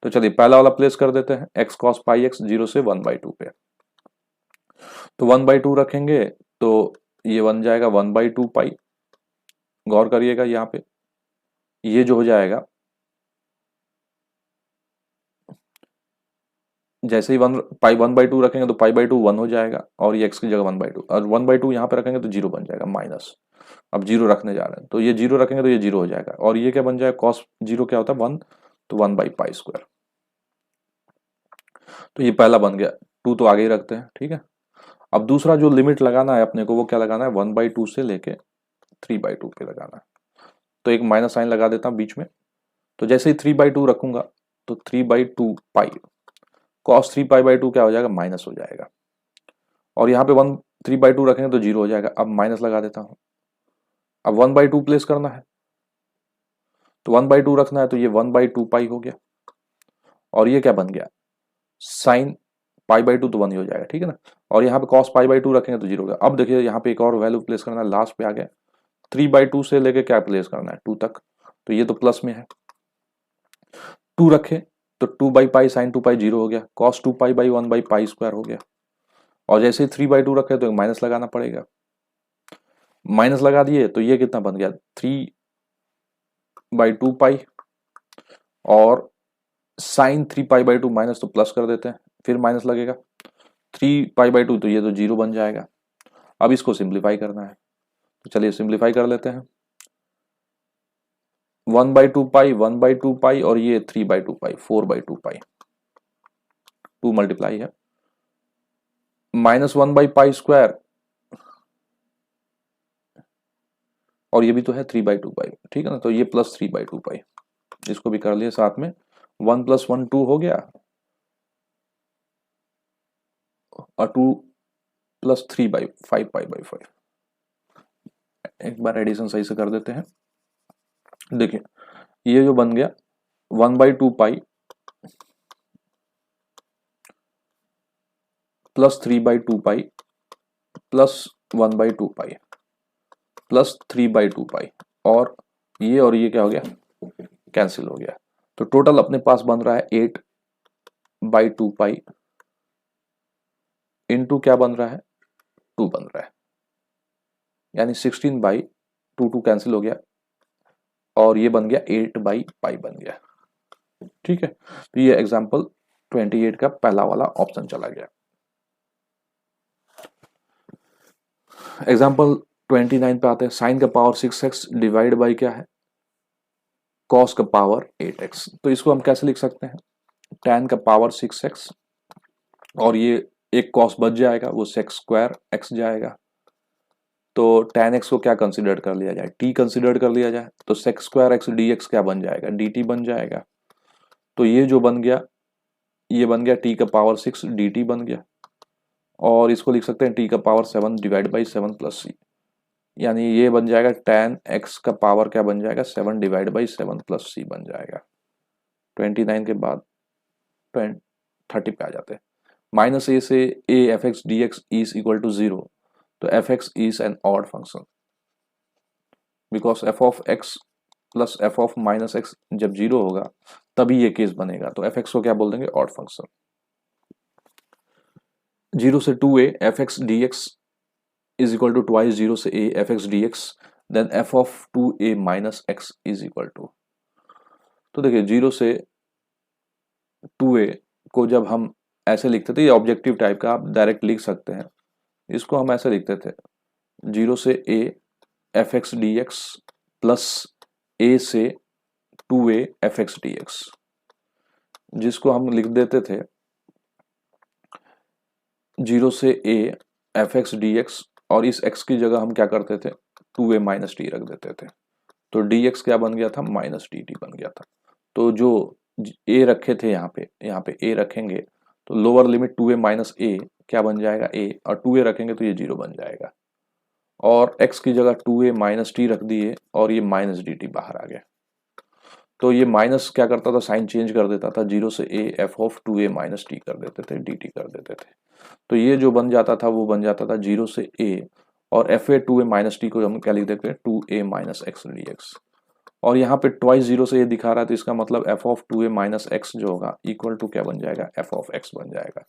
A: तो चलिए पहला वाला प्लेस कर देते हैं, x cos pi x zero से वन बाई टू पे। तो वन बाई टू रखेंगे तो ये बन जाएगा वन बाई टू पाई। गौर करिएगा यहाँ पे, ये जो हो जाएगा, जैसे ही one pi one by two रखेंगे तो पाई बाई टू वन हो जाएगा और ये एक्स की जगह वन बाई टू, और वन बाई टू यहाँ पे रखेंगे तो जीरो बन जाएगा माइनस। अब जीरो रखने जा रहे हैं तो ये जीरो रखेंगे तो ये जीरो हो जाएगा और ये क्या बन जाएगा, कॉस जीरो क्या होता है, वन, तो वन बाई पाई स्क्वायर। तो ये पहला बन गया, टू तो आगे ही रखते हैं, ठीक है। अब दूसरा जो लिमिट लगाना है अपने को वो क्या लगाना है, वन बाई टू से लेके थ्री बाई टू पे लगाना है। तो एक माइनस साइन लगा देता हूँ बीच में। तो जैसे ही थ्री बाई टू रखूंगा तो three by two pi, cos three pi by two क्या हो जाएगा, माइनस हो जाएगा। और यहाँ पे वन थ्री बाई टू रखेंगे तो जीरो हो जाएगा। अब माइनस लगा देता हूँ, अब वन बाई टू प्लेस करना है तो वन बाई टू रखना है तो ये वन बाई टू पाई हो गया और ये क्या बन गया, साइन पाई बाई टू, तो वन ही हो जाएगा, ठीक है ना। और यहाँ पे कॉस पाई बाई टू रखेंगे तो जीरो हो गया। अब देखिए यहाँ पे एक और वैल्यू प्लेस करना है, लास्ट पे आ गया, थ्री बाई टू से लेके क्या प्लेस करना है, टू तक। तो ये तो प्लस में है, टू रखे तो two by pi sine to pi zero हो गया, cos two pi by one by pi square हो गया। और जैसे ही थ्री बाई टू रखे तो माइनस लगाना पड़ेगा, माइनस लगा दिए तो ये कितना बन गया, थ्री बाई टू पाई, और sine three pi by two minus तो प्लस कर देते हैं, फिर माइनस लगेगा, थ्री पाई बाई टू तो ये तो जीरो बन जाएगा। अब इसको सिंप्लीफाई करना है तो चलिए सिंप्लीफाई कर लेते हैं, one by two pi, one by two pi और ये three by two pi, four by two pi, two multiply है, minus one by pi square और ये भी तो है थ्री बाई टू पाई, ठीक है ना। तो ये प्लस थ्री बाई टू पाई, इसको भी कर लिया साथ में, वन प्लस वन टू हो गया और two plus three by five pi by five. एक बार एडिशन सही से कर देते हैं, देखिए ये जो बन गया one by two pi plus three by two pi plus one by two pi plus three by two pi, और ये क्या हो गया, कैंसिल हो गया। तो टोटल अपने पास बन रहा है eight by two pi into क्या बन रहा है, टू बन रहा है, यानी 16 बाई टू, टू कैंसिल हो गया और ये बन गया 8 बाई पाई बन गया, ठीक है। तो ये एग्जाम्पल 28 का पहला वाला ऑप्शन चला गया। एग्जाम्पल 29 पे आते हैं। साइन का पावर 6x डिवाइड बाई क्या है, कॉस का पावर 8x। तो इसको हम कैसे लिख सकते हैं, tan का पावर 6x और ये एक कॉस बच जाएगा, वो सेक्स स्क्वायर x जाएगा। तो tan x को क्या कंसिडर कर लिया जाए, t कंसिडर कर लिया जाए, तो सेक्स स्क्वायर x dx क्या बन जाएगा, dt बन जाएगा। तो ये जो बन गया, ये बन गया t का पावर 6 dt बन गया, और इसको लिख सकते हैं t का पावर 7 डिवाइड बाई 7 प्लस सी, यानी ये बन जाएगा tan x का पावर क्या बन जाएगा, 7 डिवाइड बाई 7 प्लस सी बन जाएगा। 29 के बाद 30 पे आ जाते हैं। माइनस ए से a F x D x is equal to 0, तो f x is an odd function, because f of x plus f of minus x जब 0 होगा तभी ये केस बनेगा। तो एफ एक्स को क्या बोल देंगे, ऑड फंक्शन। 0 से 2a f x D x is equal to twice 0 से a F x D x, then f of 2a minus x is equal to. तो देखिए 0 से 2a को जब हम ऐसे लिखते थे, ये ऑब्जेक्टिव टाइप का आप डायरेक्ट लिख सकते हैं, इसको हम ऐसे लिखते थे 0 से a F x D x plus a से 2a f x D x, जिसको हम लिख देते थे 0 से a F x D x, और इस x की जगह हम क्या करते थे 2a माइनस टी रख देते थे, तो dx क्या बन गया था, माइनस dt बन गया था। तो जो a रखे थे यहाँ पे a रखेंगे तो lower limit 2a minus a क्या बन जाएगा a, और 2a रखेंगे तो ये 0 बन जाएगा, और x की जगह 2a माइनस टी रख दिए और ये माइनस dt बाहर आ गया। तो ये माइनस क्या करता था, साइन चेंज कर देता था, 0 से a f of 2a minus T कर देते थे, dt कर देते थे। तो ये जो बन जाता था वो बन जाता था 0 से a, और F A 2a minus T को हम क्या लिख देते हैं 2a minus x D x, और यहाँ पे ट्वाइस 0 से ये दिखा रहा है, तो इसका मतलब F of 2a minus x जो होगा इक्वल टू क्या बन जाएगा, एफ ऑफ एक्स बन जाएगा।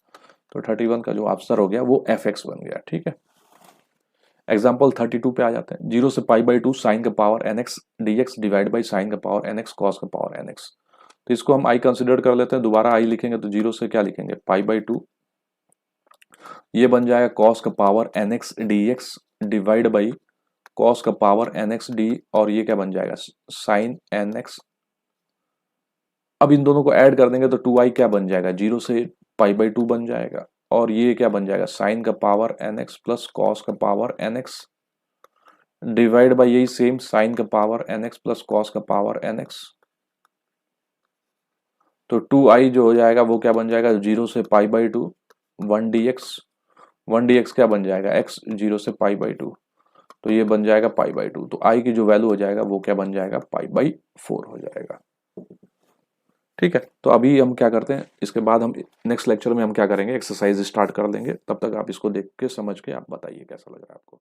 A: तो 31 का जो आंसर हो गया वो एफ एक्स बन गया। ठीक है, एग्जाम्पल 32 पे आ जाते हैं। 0 से पाई बाई 2 साइन का power N x D x divide by sine का पावर एन एक्स कॉस का पावर एन एक्स। तो इसको हम आई कंसिडर कर लेते हैं, दोबारा आई लिखेंगे तो 0 से क्या लिखेंगे पाई बाई 2, ये बन जाएगा कॉस का power N x D x divide by cos का पावर एन एक्स डी, और ये क्या बन जाएगा साइन एन एक्स। अब इन दोनों को ऐड कर देंगे तो 2i क्या बन जाएगा, 0 से पाई बाई 2 बन जाएगा, और ये क्या बन जाएगा साइन का power N X plus cos का power N X divide by यही सेम साइन का power N X plus cos का पावर एन एक्स। तो 2i जो हो जाएगा वो क्या बन जाएगा, 0 से पाई बाई 2 1 dx, 1 dx क्या बन जाएगा x 0 से पाई बाई 2, तो ये बन जाएगा पाई बाई 2। तो i की जो वैल्यू हो जाएगा वो क्या बन जाएगा, पाई बाई 4 हो जाएगा। ठीक है, तो अभी हम क्या करते हैं, इसके बाद हम नेक्स्ट लेक्चर में हम क्या करेंगे, एक्सरसाइज स्टार्ट कर देंगे। तब तक आप इसको देख के समझ के आप बताइए कैसा लग रहा है आपको।